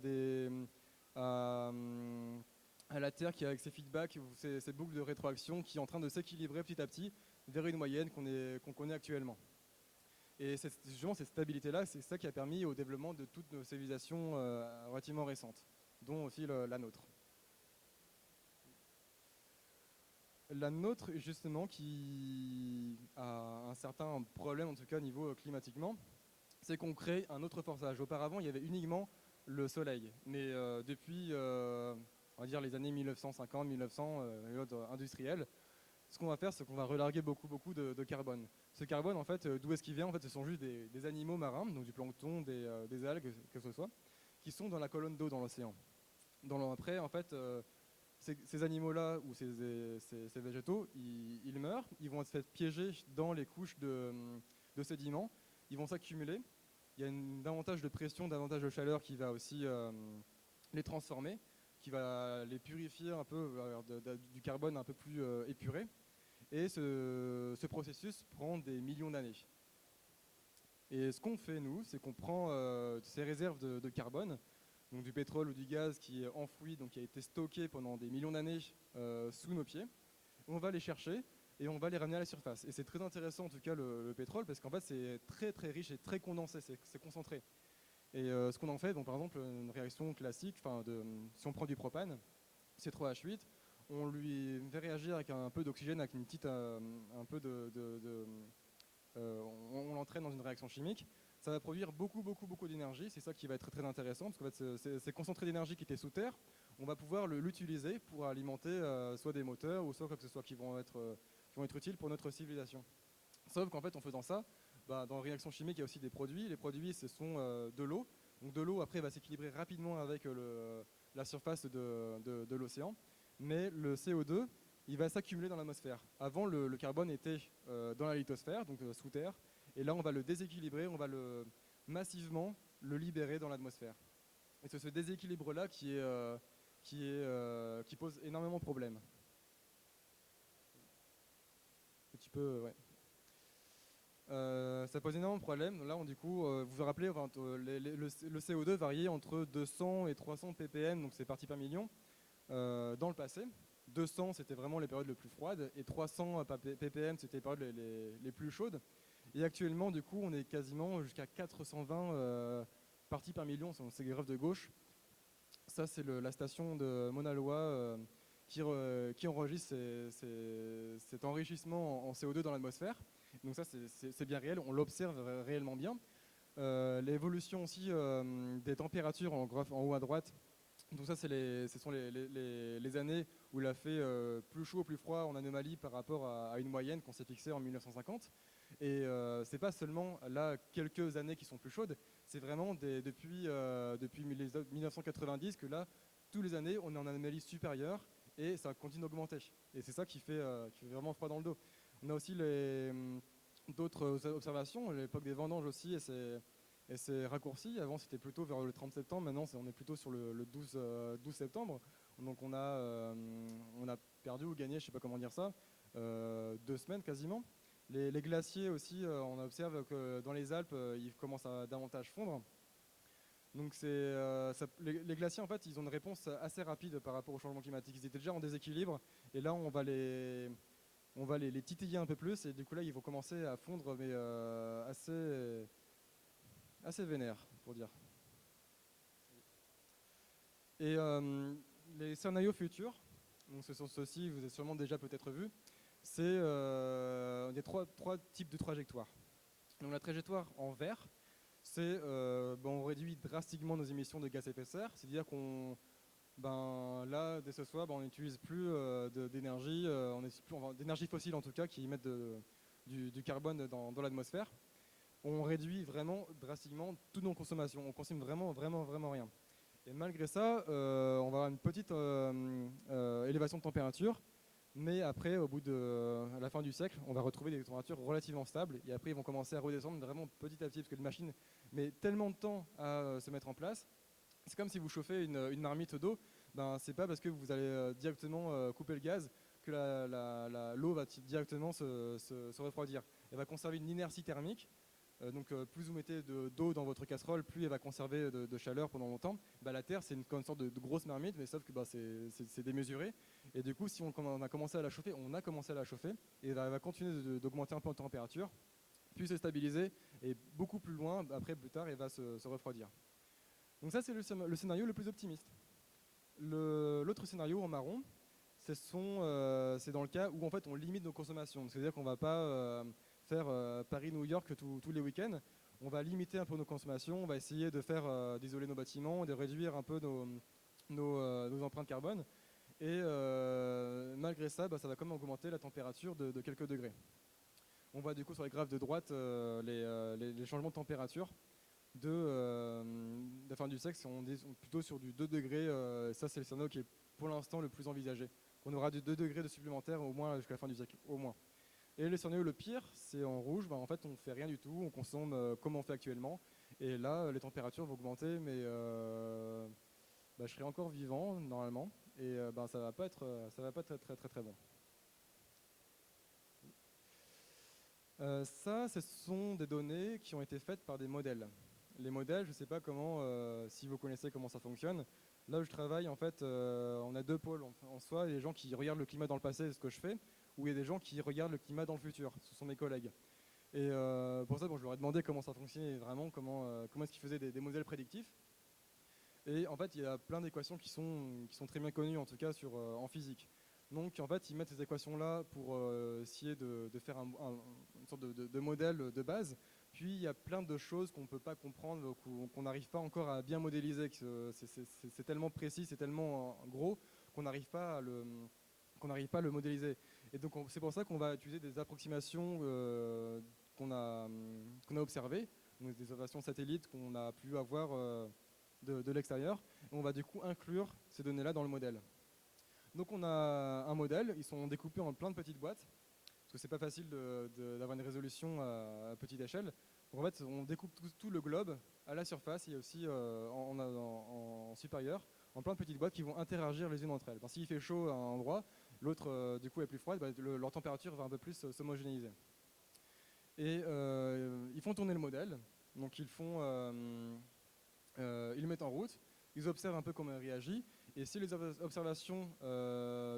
la Terre qui a avec ses feedbacks, ces boucles de rétroaction qui est en train de s'équilibrer petit à petit vers une moyenne qu'on connaît actuellement. Et justement, cette stabilité-là, c'est ça qui a permis au développement de toutes nos civilisations relativement récentes, dont aussi la nôtre. La nôtre, justement, qui a un certain problème, en tout cas au niveau climatiquement, c'est qu'on crée un autre forçage. Auparavant, il y avait uniquement le soleil, mais depuis, on va dire les années 1950, 1900, période industrielle, ce qu'on va faire, c'est qu'on va relarguer beaucoup de carbone. Ce carbone, en fait, d'où est-ce qu'il vient? En fait, ce sont juste des animaux marins, donc du plancton, des algues, que ce soit, qui sont dans la colonne d'eau dans l'océan. Après, en fait, ces animaux-là ou ces végétaux, ils meurent, ils vont être fait piéger dans les couches de sédiments, ils vont s'accumuler. Il y a davantage de pression, davantage de chaleur qui va aussi les transformer, qui va les purifier un peu du carbone un peu plus épuré. Et ce processus prend des millions d'années. Et ce qu'on fait, nous, c'est qu'on prend ces réserves de carbone, donc du pétrole ou du gaz qui est enfoui, donc qui a été stocké pendant des millions d'années sous nos pieds. On va les chercher et on va les ramener à la surface. Et c'est très intéressant en tout cas le pétrole parce qu'en fait c'est très très riche et très condensé, c'est concentré. Et ce qu'on en fait, donc par exemple une réaction classique, si on prend du propane, C3H8, on lui fait réagir avec un peu d'oxygène, avec une petite, on l'entraîne dans une réaction chimique. Ça va produire beaucoup d'énergie, c'est ça qui va être très intéressant, parce qu'en fait ces concentrés d'énergie qui étaient sous terre, on va pouvoir l'utiliser pour alimenter soit des moteurs ou soit quoi que ce soit qui vont être utiles pour notre civilisation. Sauf qu'en fait en faisant ça, dans la réaction chimique il y a aussi des produits, les produits ce sont de l'eau, donc de l'eau après va s'équilibrer rapidement avec la surface de l'océan, mais le CO2 il va s'accumuler dans l'atmosphère. Avant le carbone était dans la lithosphère, donc sous terre, et là on va le déséquilibrer, on va massivement le libérer dans l'atmosphère. Et c'est ce déséquilibre-là qui pose énormément de problèmes. Un petit peu, ouais. Ça pose énormément de problèmes. Là, du coup, vous vous rappelez, le CO2 variait entre 200 et 300 ppm, donc c'est parties par million, dans le passé. 200, c'était vraiment les périodes les plus froides, et 300 ppm, c'était les périodes les plus chaudes. Et actuellement, du coup, on est quasiment jusqu'à 420 parties par million, c'est les greffes de gauche. Ça, c'est la station de Mauna Loa qui enregistre cet enrichissement en CO2 dans l'atmosphère. Donc ça, c'est bien réel, on l'observe réellement bien. L'évolution aussi des températures en haut à droite. Donc ça, ce sont les années où il a fait plus chaud ou plus froid en anomalie par rapport à une moyenne qu'on s'est fixée en 1950. Et c'est pas seulement là quelques années qui sont plus chaudes, c'est vraiment depuis 1990 que là, tous les années, on est en anomalie supérieure et ça continue d'augmenter. Et c'est ça qui fait vraiment froid dans le dos. On a aussi d'autres observations, l'époque des vendanges aussi, et c'est raccourci. Avant, c'était plutôt vers le 30 septembre. Maintenant, on est plutôt sur le 12 septembre. Donc, on a perdu ou gagné, je ne sais pas comment dire ça, 2 semaines quasiment. Les glaciers aussi, on observe que dans les Alpes, ils commencent à davantage fondre. Donc, les glaciers, en fait, ils ont une réponse assez rapide par rapport au changement climatique. Ils étaient déjà en déséquilibre. Et là, on va les titiller un peu plus. Et du coup, là, ils vont commencer à fondre, mais assez vénère, pour dire. Et les scénarios futurs, donc ce sont ceux-ci, vous avez sûrement déjà peut-être vu, c'est il y a trois types de trajectoires. Donc la trajectoire en vert, c'est on réduit drastiquement nos émissions de gaz à effet de serre, c'est-à-dire là, dès ce soir, on n'utilise plus d'énergie, d'énergie fossile en tout cas, qui émettent du carbone dans l'atmosphère. On réduit vraiment drastiquement toutes nos consommations. On consomme vraiment rien. Et malgré ça, on va avoir une petite élévation de température, mais après, à la fin du siècle, on va retrouver des températures relativement stables, et après, ils vont commencer à redescendre vraiment petit à petit, parce que les machines mettent tellement de temps à se mettre en place. C'est comme si vous chauffez une marmite d'eau, c'est pas parce que vous allez directement couper le gaz que l'eau va directement se refroidir. Elle va conserver une inertie thermique. Donc plus vous mettez d'eau dans votre casserole, plus elle va conserver de chaleur pendant longtemps. La Terre, c'est une sorte de grosse marmite, mais sauf que c'est démesuré. Et du coup, si on a commencé à la chauffer, et elle va continuer d'augmenter un peu en température, puis se stabiliser, et beaucoup plus loin, plus tard, elle va se refroidir. Donc ça, c'est le scénario le plus optimiste. L'autre scénario en marron, c'est dans le cas où en fait on limite nos consommations. C'est-à-dire qu'on ne va pas faire Paris-New York tous les week-ends. On va limiter un peu nos consommations, on va essayer d'isoler nos bâtiments, de réduire un peu nos empreintes carbone. Et malgré ça, ça va quand même augmenter la température de quelques degrés. On voit du coup sur les graphes de droite les changements de température de la fin du siècle. On est plutôt sur du 2 degrés. Ça, c'est le scénario qui est pour l'instant le plus envisagé. On aura du 2 degrés de supplémentaire au moins jusqu'à la fin du siècle, au moins. Et le scénario le pire, c'est en rouge, en fait on ne fait rien du tout, on consomme comme on fait actuellement. Et là, les températures vont augmenter, mais je serai encore vivant normalement, et ça va pas être très bon. Ça, ce sont des données qui ont été faites par des modèles. Les modèles, je ne sais pas si vous connaissez comment ça fonctionne. Là où je travaille, en fait, on a 2 pôles en soi. Il y a des gens qui regardent le climat dans le passé, c'est ce que je fais, ou il y a des gens qui regardent le climat dans le futur. Ce sont mes collègues. Et pour ça, je leur ai demandé comment ça fonctionnait vraiment, comment est-ce qu'ils faisaient des modèles prédictifs. Et en fait, il y a plein d'équations qui sont très bien connues, en tout cas en physique. Donc, en fait, ils mettent ces équations-là pour essayer de faire une sorte de modèle de base. Puis, il y a plein de choses qu'on ne peut pas comprendre, qu'on n'arrive pas encore à bien modéliser. C'est tellement précis, c'est tellement gros qu'on n'arrive pas à le modéliser. Et donc, c'est pour ça qu'on va utiliser des approximations qu'on a observées, donc des observations satellites qu'on a pu avoir de l'extérieur. Et on va du coup inclure ces données-là dans le modèle. Donc on a un modèle, ils sont découpés en plein de petites boîtes, parce que c'est pas facile d'avoir une résolution à petite échelle. Donc en fait, on découpe tout le globe à la surface et aussi en supérieur, en plein de petites boîtes qui vont interagir les unes entre elles. S'il fait chaud à un endroit, l'autre du coup est plus froide, leur température va un peu plus s'homogénéiser. Et ils font tourner le modèle, donc ils le mettent en route, ils observent un peu comment il réagit. Et si les observations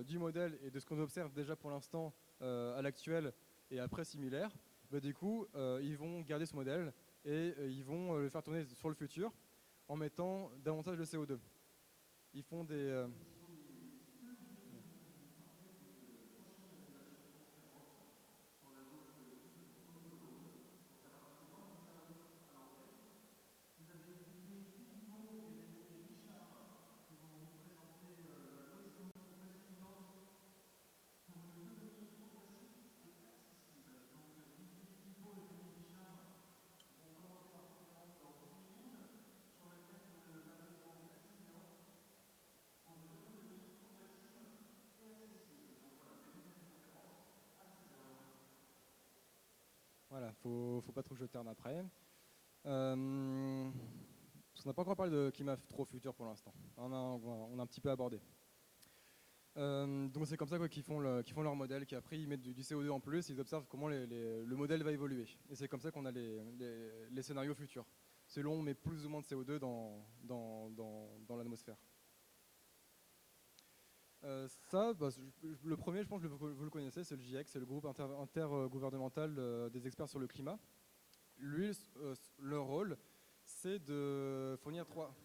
du modèle et de ce qu'on observe déjà pour l'instant à l'actuel et après similaire, du coup, ils vont garder ce modèle et ils vont le faire tourner sur le futur en mettant davantage de CO2. Ils font des... voilà, faut pas trop que je terne après. On n'a pas encore parlé de climat trop futur pour l'instant. On a un petit peu abordé. Donc c'est comme ça qu'ils font leur modèle, qu'après ils mettent du CO2 en plus, ils observent comment le modèle va évoluer. Et c'est comme ça qu'on a les scénarios futurs. Selon on met plus ou moins de CO2 dans l'atmosphère. Le premier, je pense que vous le connaissez, c'est le GIEC, c'est le groupe intergouvernemental des experts sur le climat. Lui, leur rôle, c'est de fournir trois...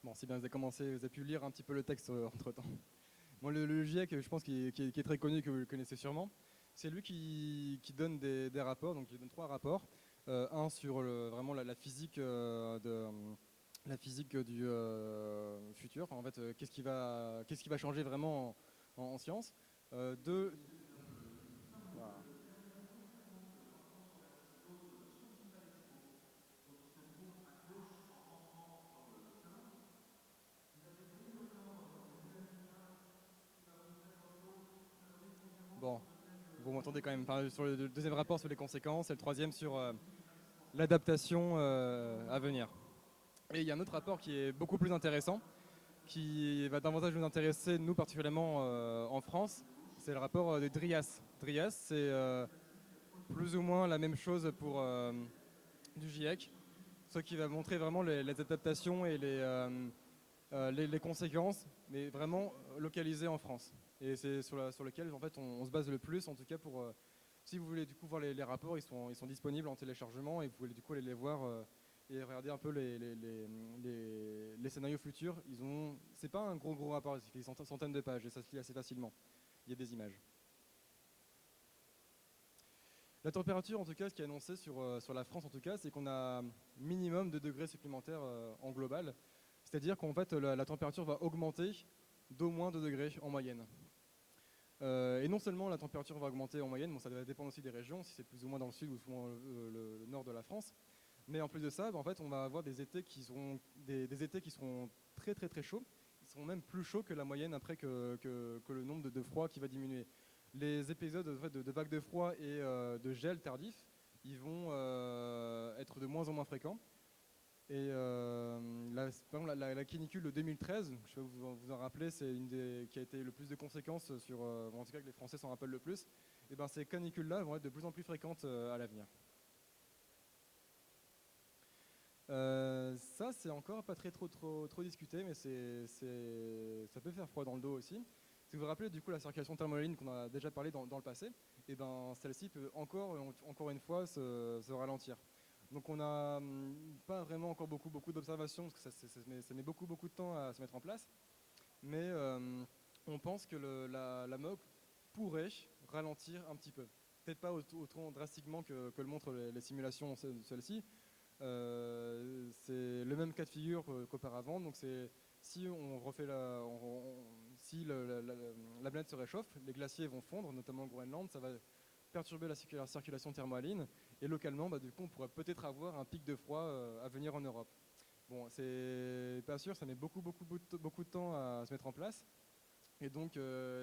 Bon, c'est bien, vous avez pu lire un petit peu le texte entre-temps. Bon, le GIEC, je pense qu'il est très connu, que vous le connaissez sûrement. C'est lui qui donne des rapports, donc il donne 3 rapports. Un sur vraiment la physique la physique du futur. Enfin, en fait, qu'est-ce qui va changer vraiment en sciences. Deux, voilà. Bon, vous m'entendez quand même. Enfin, sur le deuxième rapport sur les conséquences et le troisième sur l'adaptation à venir. Et il y a un autre rapport qui est beaucoup plus intéressant, qui va davantage nous intéresser, nous particulièrement en France. C'est le rapport de DRIAS. DRIAS, c'est plus ou moins la même chose pour du GIEC, ce qui va montrer vraiment les adaptations et les conséquences, mais vraiment localisées en France. Et c'est sur lequel en fait, on se base le plus, en tout cas pour... si vous voulez du coup voir les rapports, ils sont disponibles en téléchargement et vous pouvez du coup aller les voir et regarder un peu les scénarios futurs. C'est pas un gros rapport, il fait des centaines de pages et ça se lit assez facilement. Il y a des images. La température, en tout cas, ce qui est annoncé sur la France, en tout cas, c'est qu'on a minimum 2 degrés supplémentaires en global. C'est-à-dire qu'en fait, la température va augmenter d'au moins 2 degrés en moyenne. Et non seulement la température va augmenter en moyenne, bon, ça va dépendre aussi des régions, si c'est plus ou moins dans le sud ou le nord de la France. Mais en plus de ça, en fait, on va avoir des étés qui seront très très très chauds. Ils seront même plus chauds que la moyenne après que le nombre de froid qui va diminuer. Les épisodes en fait, de vagues de froid et de gel tardif, ils vont être de moins en moins fréquents. Et par exemple, la canicule de 2013, je ne sais pas si vous en rappelez, c'est une des qui a été le plus de conséquences sur, en tout cas que les Français s'en rappellent le plus. Et ben ces canicules-là vont être de plus en plus fréquentes à l'avenir. Ça, c'est encore pas trop discuté, mais ça peut faire froid dans le dos aussi. Si vous vous rappelez du coup la circulation thermohaline qu'on a déjà parlé dans le passé, et ben celle-ci peut encore une fois se ralentir. Donc on n'a pas vraiment encore beaucoup d'observations parce que ça met beaucoup de temps à se mettre en place. Mais on pense que la MOC pourrait ralentir un petit peu. Peut-être pas autant drastiquement que le montrent les simulations celles-ci. C'est le même cas de figure qu'auparavant. Donc si on refait si la planète se réchauffe, les glaciers vont fondre, notamment au Groenland, ça va perturber la circulation thermohaline et localement, du coup, on pourrait peut-être avoir un pic de froid à venir en Europe. Bon, c'est pas sûr, ça met beaucoup de temps à se mettre en place. Et donc,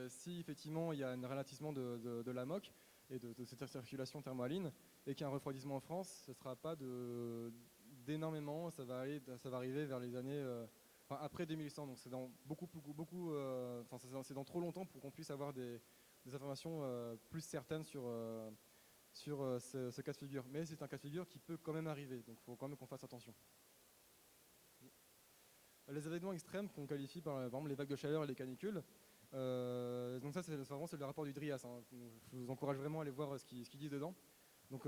si effectivement il y a un ralentissement de la MOC et de cette circulation thermohaline et qu'il y a un refroidissement en France, ce ne sera pas d'énormément, ça va arriver vers les années après 2100. Donc c'est dans c'est dans trop longtemps pour qu'on puisse avoir des informations plus certaines sur ce cas de figure. Mais c'est un cas de figure qui peut quand même arriver, donc il faut quand même qu'on fasse attention. Les événements extrêmes qu'on qualifie par exemple les vagues de chaleur et les canicules, donc ça c'est le rapport du DRIAS, hein. Je vous encourage vraiment à aller voir ce qu'ils disent dedans. Donc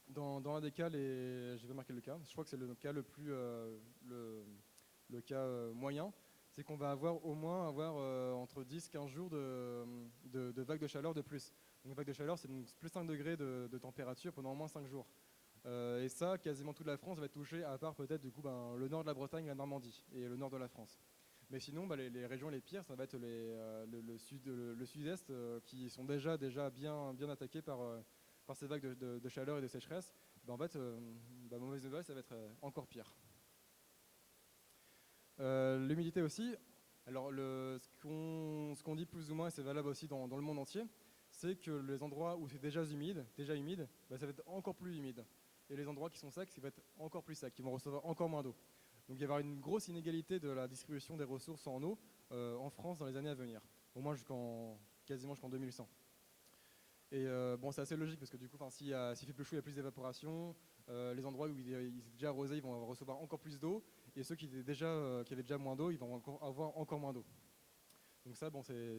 Dans l'un des cas, je vais marquer le cas, je crois que c'est le cas le plus, le cas moyen, c'est qu'on va avoir entre 10-15 jours de vagues de chaleur de plus. Donc une vague de chaleur, c'est plus 5 degrés de température pendant au moins 5 jours. Et ça, quasiment toute la France va être touchée, à part peut-être du coup le nord de la Bretagne, la Normandie et le nord de la France. Mais sinon, les régions les pires, ça va être le sud-est qui sont déjà bien attaqués par ces vagues de chaleur et de sécheresse. En fait, mauvaise nouvelle, ça va être encore pire. L'humidité aussi. Alors, ce qu'on dit plus ou moins, et c'est valable aussi dans le monde entier, c'est que les endroits où c'est déjà humide, ça va être encore plus humide. Et les endroits qui sont secs, ça va être encore plus sec, qui vont recevoir encore moins d'eau. Donc il va y avoir une grosse inégalité de la distribution des ressources en eau en France dans les années à venir, au moins quasiment jusqu'en 2100. Et c'est assez logique parce que du coup, s'il fait plus chaud, il y a plus d'évaporation. Les endroits où il est déjà arrosé, ils vont recevoir encore plus d'eau. Et ceux qui avaient déjà moins d'eau, ils vont avoir encore moins d'eau. Donc ça,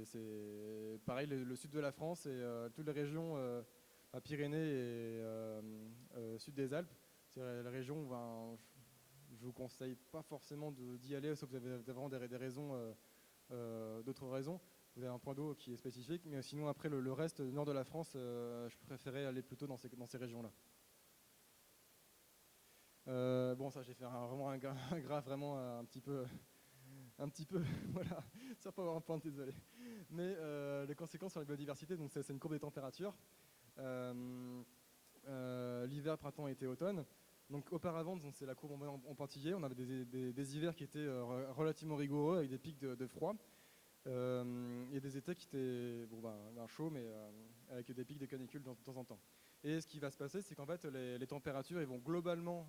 c'est pareil, le sud de la France et toutes les régions à Pyrénées et sud des Alpes. C'est la région où je vous conseille pas forcément d'y aller, sauf que vous avez vraiment des raisons, d'autres raisons. Vous avez un point d'eau qui est spécifique, mais sinon après le reste, le nord de la France, je préférais aller plutôt dans ces régions-là. Ça j'ai fait vraiment un graphe vraiment un petit peu, voilà, ça peut avoir un point, désolé. Mais les conséquences sur la biodiversité, donc c'est une courbe des températures. L'hiver, printemps, été, automne. Donc auparavant, c'est la courbe en pointillé, on avait des hivers qui étaient relativement rigoureux avec des pics de froid. Et des étés qui étaient chauds, mais avec des pics de canicule de temps en temps. Et ce qui va se passer, c'est qu'en fait, les températures ils vont globalement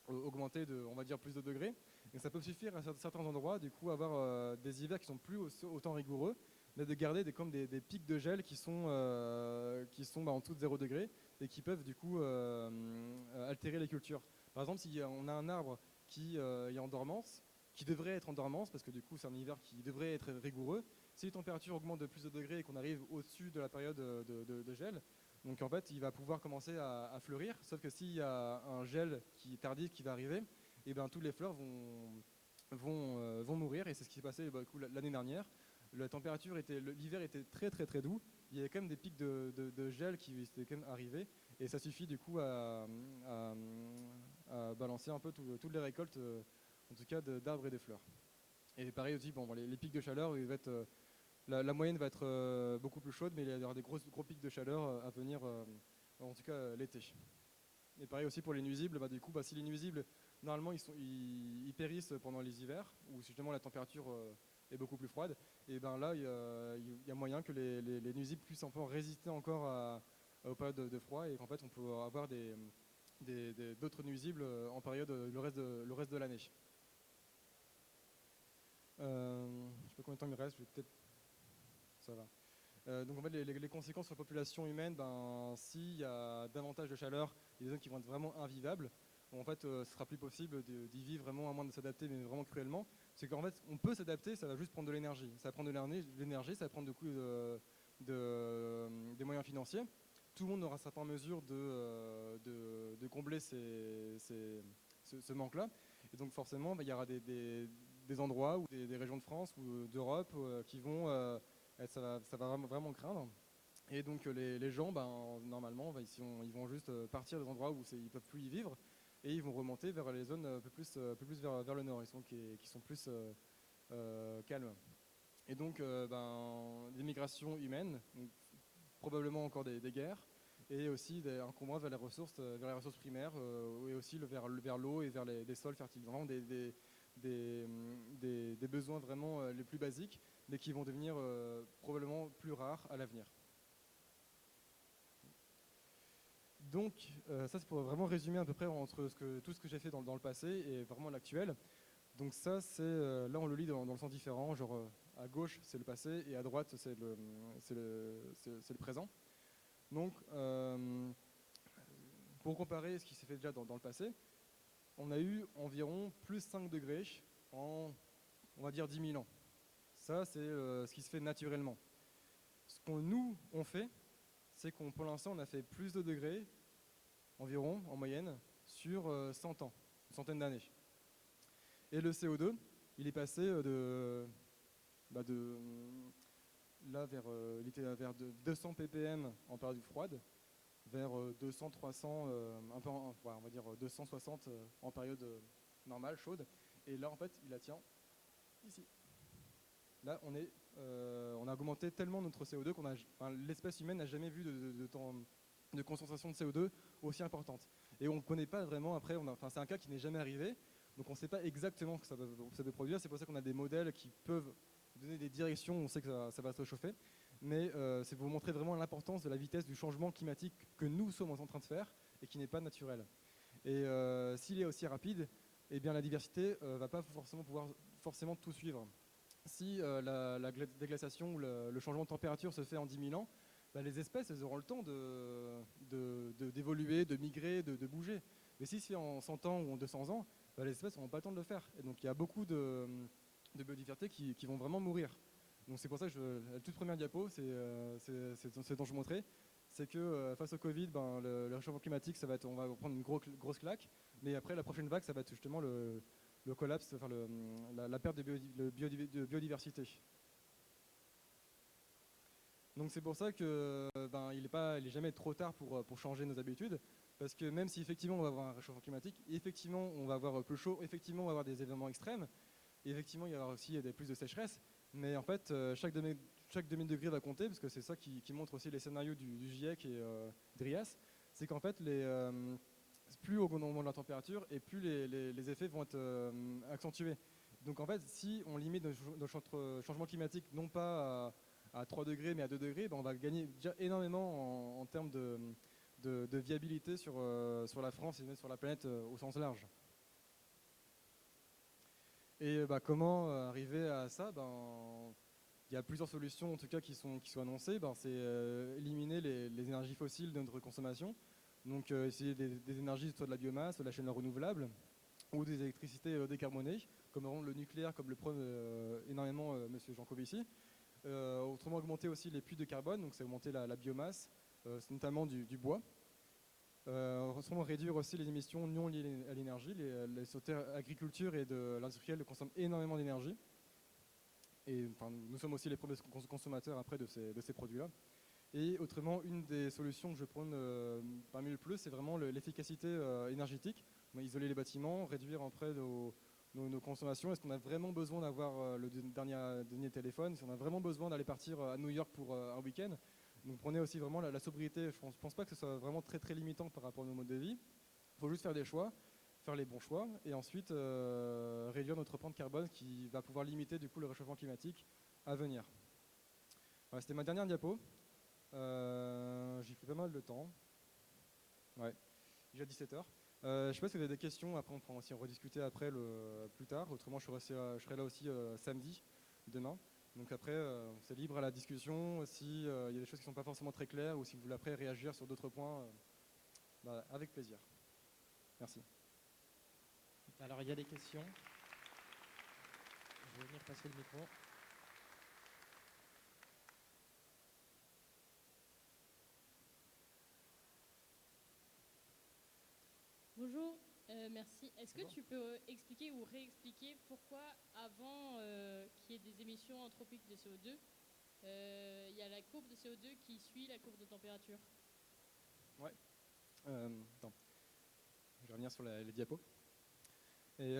augmenter de, on va dire, plus de degrés. Et ça peut suffire à certains endroits, du coup, avoir des hivers qui sont plus autant rigoureux, mais de garder des pics de gel qui sont en dessous de 0 degré et qui peuvent du coup altérer les cultures. Par exemple, si on a un arbre qui est en dormance, qui devrait être en dormance, parce que du coup c'est un hiver qui devrait être rigoureux, si les températures augmentent de plus de degrés et qu'on arrive au-dessus de la période de gel, donc en fait il va pouvoir commencer à fleurir, sauf que s'il y a un gel qui est tardif qui va arriver, et ben toutes les fleurs vont mourir, et c'est ce qui s'est passé l'année dernière. L'hiver était très très très doux, il y avait quand même des pics de gel qui étaient quand même arrivés, et ça suffit du coup à balancer un peu toutes les récoltes, en tout cas d'arbres et de fleurs. Et pareil aussi, les pics de chaleur, la moyenne va être beaucoup plus chaude, mais il va y avoir des gros pics de chaleur à venir, en tout cas l'été. Et pareil aussi pour les nuisibles, du coup, si les nuisibles, normalement, ils périssent pendant les hivers, où justement la température est beaucoup plus froide, et là, il y a moyen que les nuisibles puissent un peu résister encore aux périodes de froid, et qu'en fait, on peut avoir d'autres nuisibles en période le reste de l'année. Je ne sais pas combien de temps il me reste, ça va. Donc en fait, les conséquences sur la population humaine, s'il y a davantage de chaleur, il y a des zones qui vont être vraiment invivables. En fait, ce sera plus possible d'y vivre vraiment, à moins de s'adapter, mais vraiment cruellement. C'est qu'en fait, on peut s'adapter, ça va juste prendre de l'énergie. Ça va prendre de l'énergie, ça va prendre des moyens financiers. Tout le monde n'aura pas en mesure de combler ce manque-là. Et donc forcément, il y aura des endroits ou des régions de France ou d'Europe qui vont, ça va vraiment craindre. Et donc les gens, normalement, ils vont juste partir des endroits où ils ne peuvent plus y vivre, et ils vont remonter vers les zones un peu plus vers le nord, qui sont plus calmes. Et donc des migrations humaines, donc, probablement encore des guerres, et aussi un combat vers les ressources primaires, et aussi vers l'eau et vers des sols fertiles. Vraiment des besoins vraiment les plus basiques, mais qui vont devenir probablement plus rares à l'avenir. Donc ça c'est pour vraiment résumer à peu près entre tout ce que j'ai fait dans le passé et vraiment l'actuel. Donc ça c'est là on le lit dans le sens différent, genre à gauche c'est le passé et à droite c'est le présent. Donc pour comparer ce qui s'est fait déjà dans le passé, on a eu environ plus 5 degrés en, on va dire, 10 000 ans. Ça, c'est ce qui se fait naturellement. Ce qu'on nous, on fait, c'est qu'on, pour l'instant, on a fait plus de degrés environ, en moyenne, sur 100 ans, une centaine d'années. Et le CO2, il est passé là il était vers 200 ppm en période froide, vers 200, 300, on va dire 260 en période normale, chaude. Et là, en fait, il atteint ici. Là, on a augmenté tellement notre CO2 l'espèce humaine n'a jamais vu de concentration de CO2 aussi importante. Et on ne connaît pas vraiment, après, c'est un cas qui n'est jamais arrivé, donc on ne sait pas exactement ce que ça peut produire. C'est pour ça qu'on a des modèles qui peuvent donner des directions, on sait que ça va se réchauffer. Mais c'est pour vous montrer vraiment l'importance de la vitesse du changement climatique que nous sommes en train de faire et qui n'est pas naturel. Et s'il est aussi rapide, eh bien la diversité ne va pas forcément pouvoir tout suivre. Si la déglaciation ou le changement de température se fait en 10 000 ans, bah, les espèces elles auront le temps d'évoluer, de migrer, de bouger. Mais si c'est en 100 ans ou en 200 ans, bah, les espèces n'auront pas le temps de le faire. Et donc il y a beaucoup de biodiversité qui vont vraiment mourir. Donc c'est pour ça que la toute première diapo, c'est ce dont je montrais, c'est que face au Covid, le réchauffement climatique, on va prendre une grosse claque, mais après la prochaine vague, ça va être justement le collapse, enfin la perte de biodiversité. Donc c'est pour ça que il est jamais trop tard pour changer nos habitudes, parce que même si effectivement on va avoir un réchauffement climatique, effectivement on va avoir plus chaud, effectivement on va avoir des événements extrêmes, et effectivement il y aura aussi plus de sécheresse, mais en fait chaque demi-degré va compter, parce que c'est ça qui montre aussi les scénarios du GIEC et d'RIAS, c'est qu'en fait plus on augmente la température et plus les effets vont être accentués. Donc en fait si on limite notre changement climatique non pas à 3 degrés mais à 2 degrés, on va gagner déjà énormément en termes de viabilité sur la France et même sur la planète au sens large. Et comment arriver à ça? Il y a plusieurs solutions en tout cas qui sont annoncées. C'est éliminer les énergies fossiles de notre consommation. Donc essayer des énergies, soit de la biomasse, soit de la chaleur renouvelable, ou des électricités décarbonées, comme le nucléaire, comme le prône énormément M. Jancovici. Autrement, augmenter aussi les puits de carbone, donc c'est augmenter la biomasse, notamment du bois. Autrement, réduire aussi les émissions non liées à l'énergie. Les secteurs agriculture et de l'industriel consomment énormément d'énergie. Et nous sommes aussi les premiers consommateurs après de ces produits-là. Et autrement, une des solutions que je prône parmi le plus, c'est vraiment l'efficacité énergétique. Isoler les bâtiments, réduire après nos consommations. Est-ce qu'on a vraiment besoin d'avoir le dernier téléphone? Est-ce qu'on a vraiment besoin d'aller partir à New York pour un week-end? Donc prenez aussi vraiment la sobriété. Je ne pense pas que ce soit vraiment très très limitant par rapport à nos modes de vie. Il faut juste faire des choix, faire les bons choix, et ensuite réduire notre empreinte carbone qui va pouvoir limiter du coup le réchauffement climatique à venir. Voilà, c'était ma dernière diapo. J'ai pris pas mal de temps. Ouais, déjà 17h. Je ne sais pas si vous avez des questions, après on pourra aussi en rediscuter après plus tard. Autrement, je serai là aussi samedi, demain. Donc après, c'est libre à la discussion. S'il y a des choses qui ne sont pas forcément très claires ou si vous voulez après réagir sur d'autres points, avec plaisir. Merci. Alors il y a des questions. Je vais venir passer le micro. Bonjour, merci. Est-ce que Bonjour. tu peux expliquer ou réexpliquer pourquoi avant qu'il y ait des émissions anthropiques de CO2, il y a la courbe de CO2 qui suit la courbe de température? Ouais. Attends. Je vais revenir sur les diapos. Et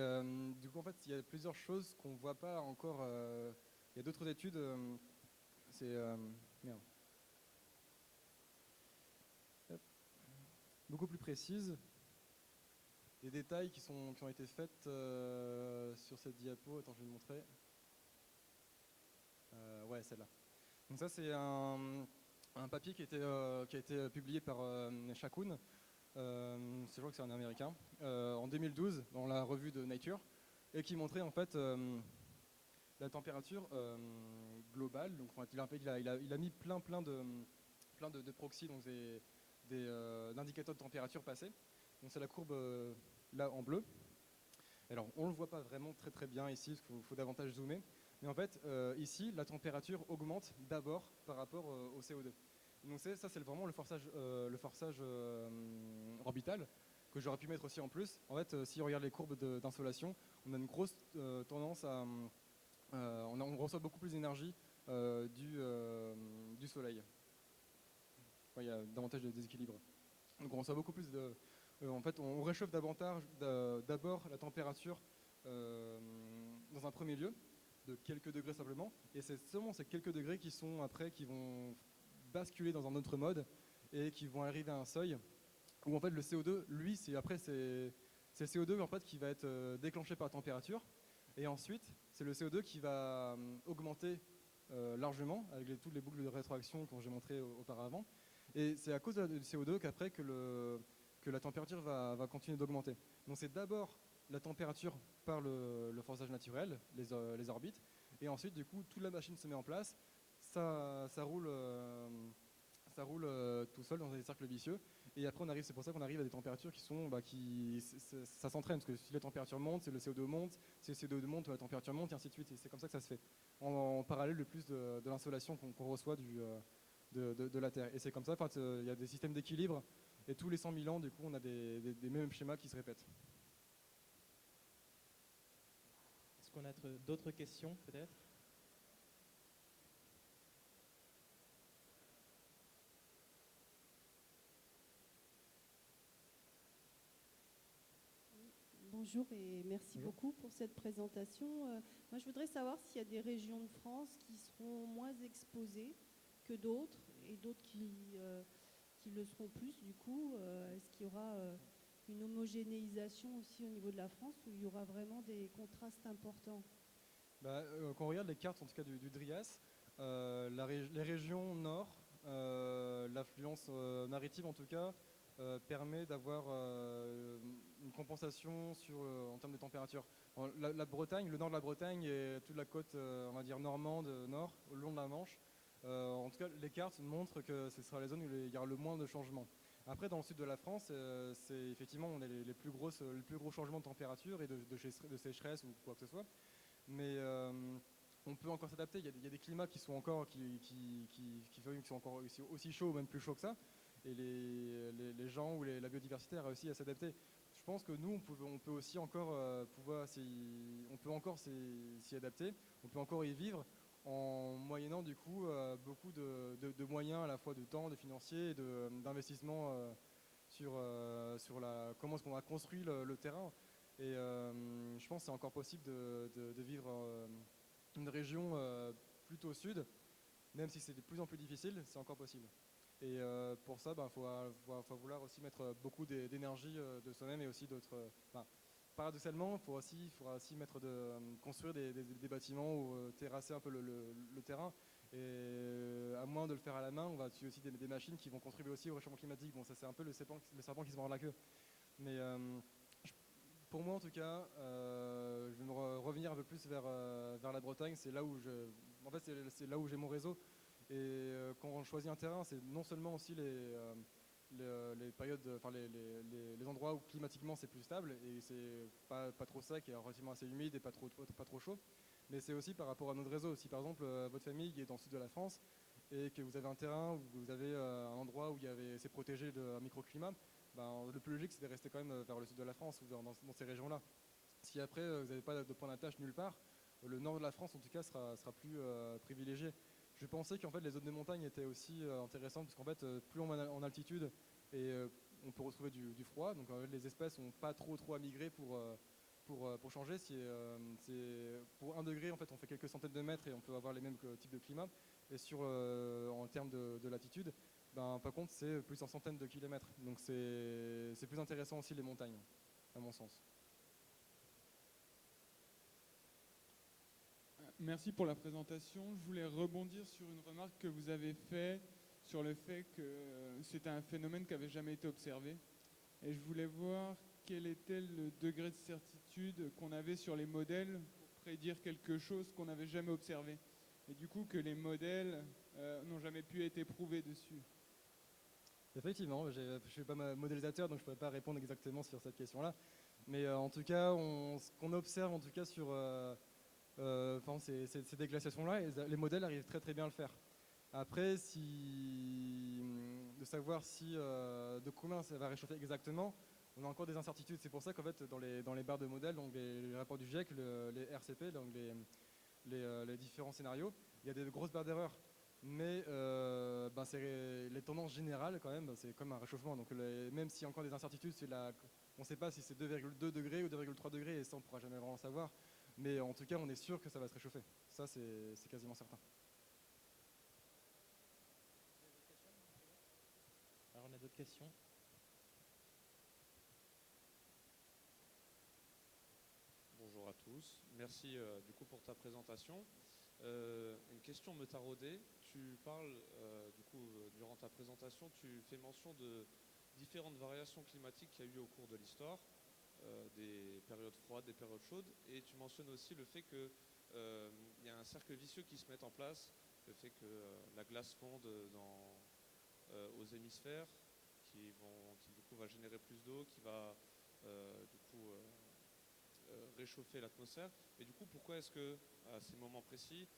du coup, en fait, il y a plusieurs choses qu'on ne voit pas encore. Il y a d'autres études. Beaucoup plus précises. Des détails qui ont été faits sur cette diapo. Attends, je vais le montrer. Ouais, celle-là. Donc ça, c'est un papier qui a été publié par Shakun. Je crois que c'est un américain, en 2012 dans la revue de Nature, et qui montrait en fait la température globale. Donc il a mis plein de proxys, donc des indicateurs de température passés. Donc c'est la courbe là en bleu. Alors on ne le voit pas vraiment très bien ici, parce qu'il faut davantage zoomer. Mais en fait ici la température augmente d'abord par rapport au CO2. Donc ça, c'est vraiment le forçage orbital que j'aurais pu mettre aussi en plus. En fait, si on regarde les courbes d'insolation, on a une grosse tendance à... on reçoit beaucoup plus d'énergie du Soleil. Enfin, il y a davantage de déséquilibre. Donc on reçoit beaucoup plus de... en fait, on réchauffe d'abord la température dans un premier lieu, de quelques degrés simplement, et c'est seulement ces quelques degrés qui vont basculer dans un autre mode et qui vont arriver à un seuil où en fait le CO2, lui, c'est le CO2 en fait qui va être déclenché par la température, et ensuite c'est le CO2 qui va augmenter largement avec toutes les boucles de rétroaction que j'ai montrées auparavant, et c'est à cause du CO2 qu'après que la température va continuer d'augmenter. Donc c'est d'abord la température par le forçage naturel, les orbites, et ensuite du coup toute la machine se met en place, ça roule tout seul dans des cercles vicieux, et après c'est pour ça qu'on arrive à des températures qui sont ça s'entraîne, parce que si la température monte, c'est le CO2 monte, si le CO2 monte, la température monte, et ainsi de suite, et c'est comme ça que ça se fait en parallèle le plus de l'insolation qu'on reçoit de la Terre, et c'est comme ça, il y a des systèmes d'équilibre, et tous les 100 000 ans du coup on a des mêmes schémas qui se répètent. Est-ce qu'on a d'autres questions peut-être? Bonjour et merci Bonjour. beaucoup pour cette présentation. Moi, je voudrais savoir s'il y a des régions de France qui seront moins exposées que d'autres et d'autres qui le seront plus. Du coup, est-ce qu'il y aura une homogénéisation aussi au niveau de la France où il y aura vraiment des contrastes importants? Quand on regarde les cartes en tout cas du DRIAS, les régions nord, l'affluence maritime en tout cas, permet d'avoir une compensation en termes de température. La Bretagne, le nord de la Bretagne et toute la côte, on va dire normande, nord, au long de la Manche, en tout cas les cartes montrent que ce sera les zones où il y aura le moins de changements. Après, dans le sud de la France, c'est effectivement on a les plus gros changements de température et de sécheresse ou quoi que ce soit. Mais on peut encore s'adapter. Il y a des climats qui sont encore aussi chauds ou même plus chauds que ça. Et les gens ou la biodiversité a réussi à s'adapter. Je pense que nous, on peut aussi encore s'y adapter. On peut encore y vivre en moyennant du coup beaucoup de moyens à la fois de temps, de financiers et d'investissement sur comment est-ce qu'on a construit le terrain. Et je pense que c'est encore possible de vivre une région plutôt au sud, même si c'est de plus en plus difficile, c'est encore possible. Et pour ça, faut vouloir aussi mettre beaucoup d'énergie de soi-même et aussi d'autres. Paradoxalement, il faudra aussi construire des bâtiments ou terrasser un peu le terrain. Et à moins de le faire à la main, on va utiliser aussi des machines qui vont contribuer aussi au réchauffement climatique. Bon, ça c'est un peu le serpent qui se mord la queue. Mais pour moi, en tout cas, je vais me revenir un peu plus vers la Bretagne. C'est là où c'est là où j'ai mon réseau. Et quand on choisit un terrain, c'est non seulement aussi les périodes, les endroits où climatiquement c'est plus stable et c'est pas trop sec et relativement assez humide et pas trop chaud, mais c'est aussi par rapport à notre réseau. Si par exemple votre famille est dans le sud de la France et que vous avez un terrain où vous avez un endroit où c'est protégé d'un microclimat, le plus logique c'est de rester quand même vers le sud de la France ou dans ces régions-là. Si après vous n'avez pas de point d'attache nulle part, le nord de la France en tout cas sera plus privilégié. Je pensais qu'en fait les zones de montagne étaient aussi intéressantes parce qu'en fait plus on va en altitude et on peut retrouver du froid, donc les espèces n'ont pas trop à migrer pour changer. Pour 1 degré en fait on fait quelques centaines de mètres et on peut avoir les mêmes types de climat, et en termes de latitude, par contre c'est plus en centaines de kilomètres, donc c'est plus intéressant aussi les montagnes à mon sens. Merci pour la présentation. Je voulais rebondir sur une remarque que vous avez faite sur le fait que c'était un phénomène qui n'avait jamais été observé. Et je voulais voir quel était le degré de certitude qu'on avait sur les modèles pour prédire quelque chose qu'on n'avait jamais observé. Et du coup, que les modèles n'ont jamais pu être éprouvés dessus. Effectivement, je ne suis pas modélisateur, donc je ne pourrais pas répondre exactement sur cette question-là. Mais en tout cas, ce qu'on observe en tout cas sur ces déglaciations-là, les modèles arrivent très très bien à le faire. Après, de savoir de combien ça va réchauffer exactement, on a encore des incertitudes. C'est pour ça qu'en fait, dans les barres de modèles, donc les rapports du GIEC, les RCP, donc les différents scénarios, il y a des grosses barres d'erreur. Mais c'est les tendances générales quand même, c'est comme un réchauffement. Donc même s'il y a encore des incertitudes, on ne sait pas si c'est 2,2 degrés ou 2,3 degrés, et ça on ne pourra jamais vraiment savoir. Mais en tout cas, on est sûr que ça va se réchauffer. Ça, c'est quasiment certain. Alors on a d'autres questions? Bonjour à tous. Merci du coup pour ta présentation. Une question me taraudait. Tu parles durant ta présentation, tu fais mention de différentes variations climatiques qu'il y a eu au cours de l'histoire, des périodes froides, des périodes chaudes, et tu mentionnes aussi le fait que il y a un cercle vicieux qui se met en place, le fait que la glace fonde aux hémisphères, qui du coup va générer plus d'eau, qui va réchauffer l'atmosphère. Et du coup, pourquoi est-ce que à ces moments précis,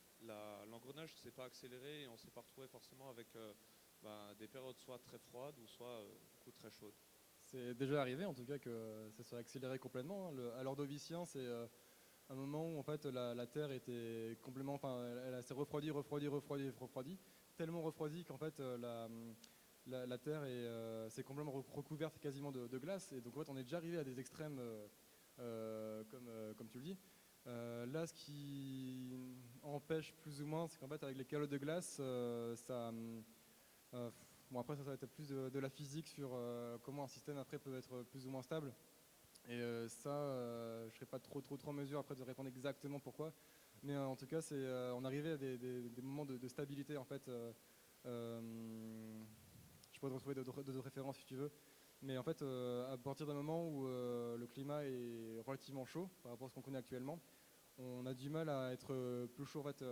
l'engrenage ne s'est pas accéléré et on s'est pas retrouvé forcément avec des périodes soit très froides ou soit du coup très chaudes? C'est déjà arrivé en tout cas que ça soit accéléré complètement. À l'Ordovicien, c'est un moment où en fait la Terre était complètement, elle s'est refroidie, tellement refroidie qu'en fait la Terre s'est complètement recouverte quasiment de glace. Et donc en fait on est déjà arrivé à des extrêmes comme tu le dis. Là, ce qui empêche plus ou moins, c'est qu'en fait avec les calottes de glace, bon après ça va être plus de la physique sur comment un système après peut être plus ou moins stable. Et je ne serais pas trop en mesure après de répondre exactement pourquoi. Mais en tout cas, on arrivait à des moments de stabilité en fait. Je pourrais te retrouver d'autres références si tu veux. Mais en fait, à partir d'un moment où le climat est relativement chaud par rapport à ce qu'on connaît actuellement, on a du mal à être plus chaud en fait.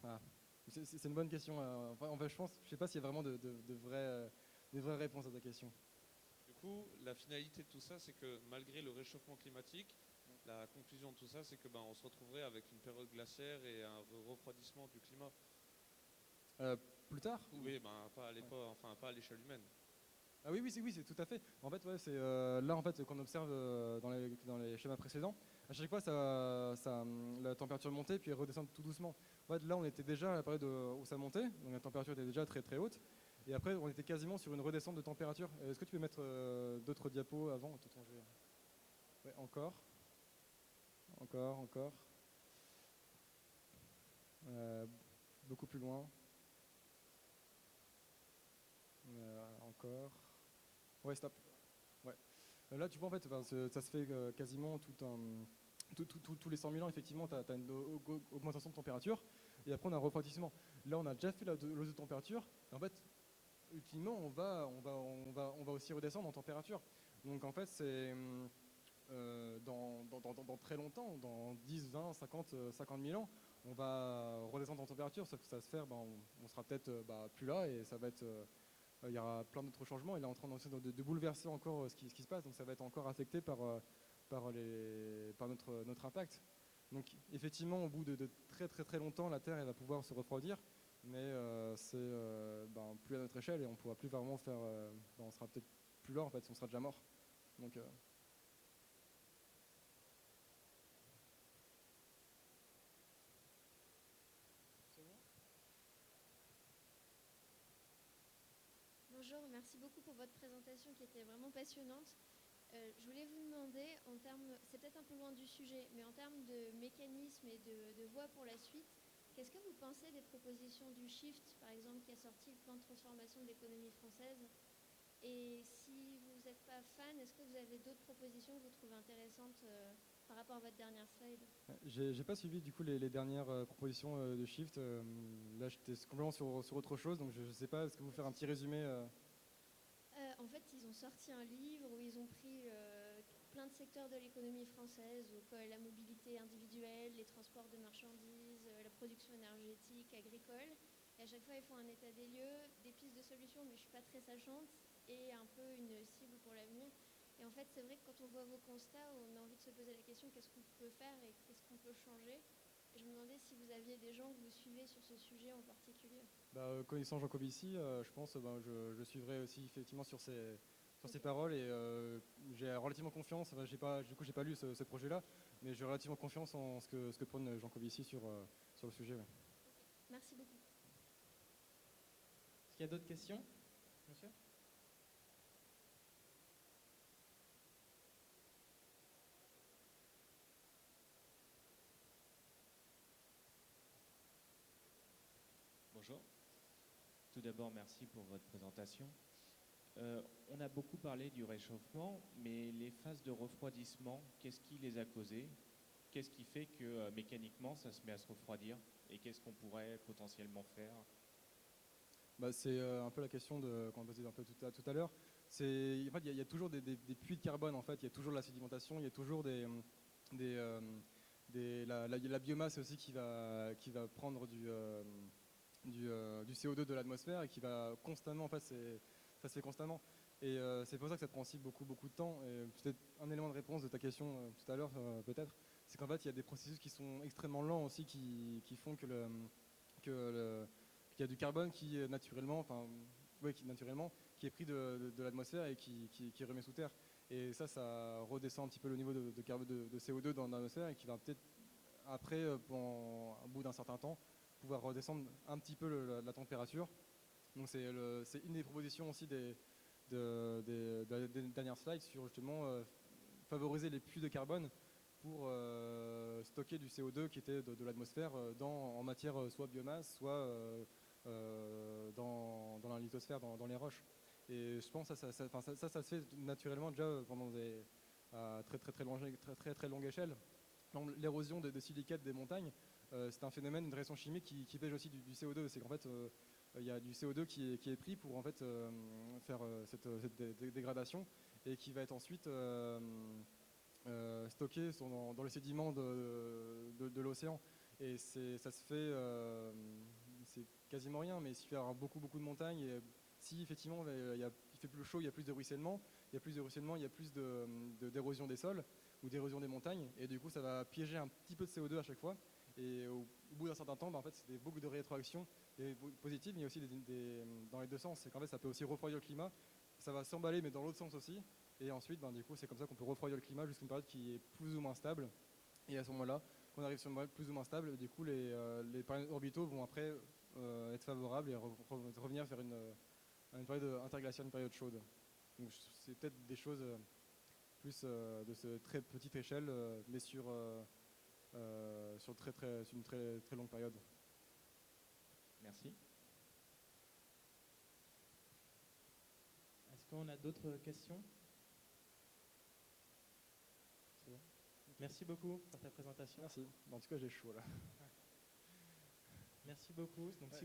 Voilà. C'est une bonne question. En fait, je ne sais pas s'il y a vraiment des vraies réponses à ta question. Du coup, la finalité de tout ça, c'est que malgré le réchauffement climatique, la conclusion de tout ça, c'est que on se retrouverait avec une période glaciaire et un refroidissement du climat. Plus tard? Oui, pas à l'époque, enfin pas à l'échelle humaine. Ah oui, c'est tout à fait. En fait, ouais, c'est là en fait qu'on observe dans les schémas précédents. À chaque fois, la température montait puis elle redescend tout doucement. En fait, là, on était déjà à la période où ça montait, donc la température était déjà très très haute. Et après, on était quasiment sur une redescente de température. Est-ce que tu peux mettre d'autres diapos avant? Attends, ouais, encore. Beaucoup plus loin. Encore. Ouais, stop. Ouais. Là, tu vois, en fait, ça se fait quasiment tous les 100 000 ans, effectivement, tu as une augmentation de température, et après, on a un refroidissement. Là, on a déjà fait la hausse de température, et en fait, ultimement, on va aussi redescendre en température. Donc, en fait, c'est dans très longtemps, dans 10, 20, 50 000 ans, on va redescendre en température, sauf que ça va se faire, on sera peut-être plus là, et ça va être... il y aura plein d'autres changements. Il est en train de bouleverser encore ce qui se passe, donc ça va être encore affecté par notre impact. Donc effectivement, au bout de très très très longtemps, la Terre elle va pouvoir se refroidir, mais c'est plus à notre échelle et on ne pourra plus vraiment faire. On sera peut-être plus là en fait, on sera déjà mort. Donc Bonjour, merci beaucoup pour votre présentation qui était vraiment passionnante. Je voulais vous demander, c'est peut-être un peu loin du sujet, mais en termes de mécanismes et de voies pour la suite, qu'est-ce que vous pensez des propositions du Shift, par exemple, qui a sorti le plan de transformation de l'économie française? Et si vous n'êtes pas fan, est-ce que vous avez d'autres propositions que vous trouvez intéressantes par rapport à votre dernière slide? j'ai pas suivi du coup les dernières propositions de Shift. Là, j'étais complètement sur autre chose, donc je ne sais pas. Est-ce que vous faire un petit résumé En fait, ils ont sorti un livre où ils ont pris plein de secteurs de l'économie française, donc la mobilité individuelle, les transports de marchandises, la production énergétique, agricole. Et à chaque fois, ils font un état des lieux, des pistes de solutions, mais je ne suis pas très sachante, et un peu une cible pour l'avenir. Et en fait, c'est vrai que quand on voit vos constats, on a envie de se poser la question qu'est-ce qu'on peut faire et qu'est-ce qu'on peut changer. Et je me demandais si vous aviez des gens que vous suivez sur ce sujet en particulier. Connaissant Jean Covici, je pense je suivrai aussi effectivement sur ses paroles et j'ai relativement confiance. Enfin, du coup, j'ai pas lu ce projet-là, mais j'ai relativement confiance en ce que prône Jean Covici sur le sujet. Ouais. Merci beaucoup. Est-ce qu'il y a d'autres questions, monsieur? Bonjour. Tout d'abord, merci pour votre présentation. On a beaucoup parlé du réchauffement, mais les phases de refroidissement, qu'est-ce qui les a causées? Qu'est-ce qui fait que mécaniquement, ça se met à se refroidir? Et qu'est-ce qu'on pourrait potentiellement faire? C'est un peu la question qu'on posait un peu tout à l'heure. En fait, il y a toujours des puits de carbone. En fait, il y a toujours de la sédimentation, il y a toujours la biomasse aussi qui va prendre du CO2 de l'atmosphère et qui va constamment, en fait, ça se fait constamment. Et c'est pour ça que ça prend aussi beaucoup de temps. Et peut-être un élément de réponse de ta question tout à l'heure, peut-être, c'est qu'en fait, il y a des processus qui sont extrêmement lents aussi qui font qu'il y a du carbone qui naturellement, qui est pris de l'atmosphère et qui remet sous terre. Et ça redescend un petit peu le niveau de CO2 dans l'atmosphère et qui va peut-être après, au bout d'un certain temps, pouvoir redescendre un petit peu la température. Donc c'est une des propositions aussi des dernières slides sur justement favoriser les puits de carbone pour stocker du CO2 qui était de l'atmosphère en matière soit biomasse, soit dans la lithosphère, dans les roches. Et je pense que ça se fait naturellement déjà pendant des très longue échelle. L'érosion de silicates des montagnes, c'est un phénomène, une réaction chimique qui pêche aussi du CO2. C'est qu'en fait, il y a du CO2 qui est pris pour en fait faire cette dégradation et qui va être ensuite stocké dans les sédiments de l'océan. Et ça se fait, c'est quasiment rien, mais il suffit d'avoir beaucoup de montagnes. Et si effectivement il fait plus chaud, il y a plus de ruissellement. Il y a plus de ruissellement, il y a plus d'érosion des sols ou d'érosion des montagnes. Et du coup, ça va piéger un petit peu de CO2 à chaque fois. Et au bout d'un certain temps, en fait, c'est des boucles de rétroaction positives, mais il y a aussi dans les deux sens. C'est qu'en fait, ça peut aussi refroidir le climat. Ça va s'emballer, mais dans l'autre sens aussi. Et ensuite, du coup, c'est comme ça qu'on peut refroidir le climat jusqu'à une période qui est plus ou moins stable. Et à ce moment-là, quand on arrive sur une période plus ou moins stable, du coup, les périodes orbitaux vont après être favorables et revenir vers une période interglaciaire, une période chaude. Donc, c'est peut-être des choses plus de cette très petite échelle, mais sur une très longue période. Merci. Est-ce qu'on a d'autres questions? C'est bon. Merci beaucoup pour ta présentation. Merci. En tout cas, j'ai chaud là. Merci beaucoup. Donc, si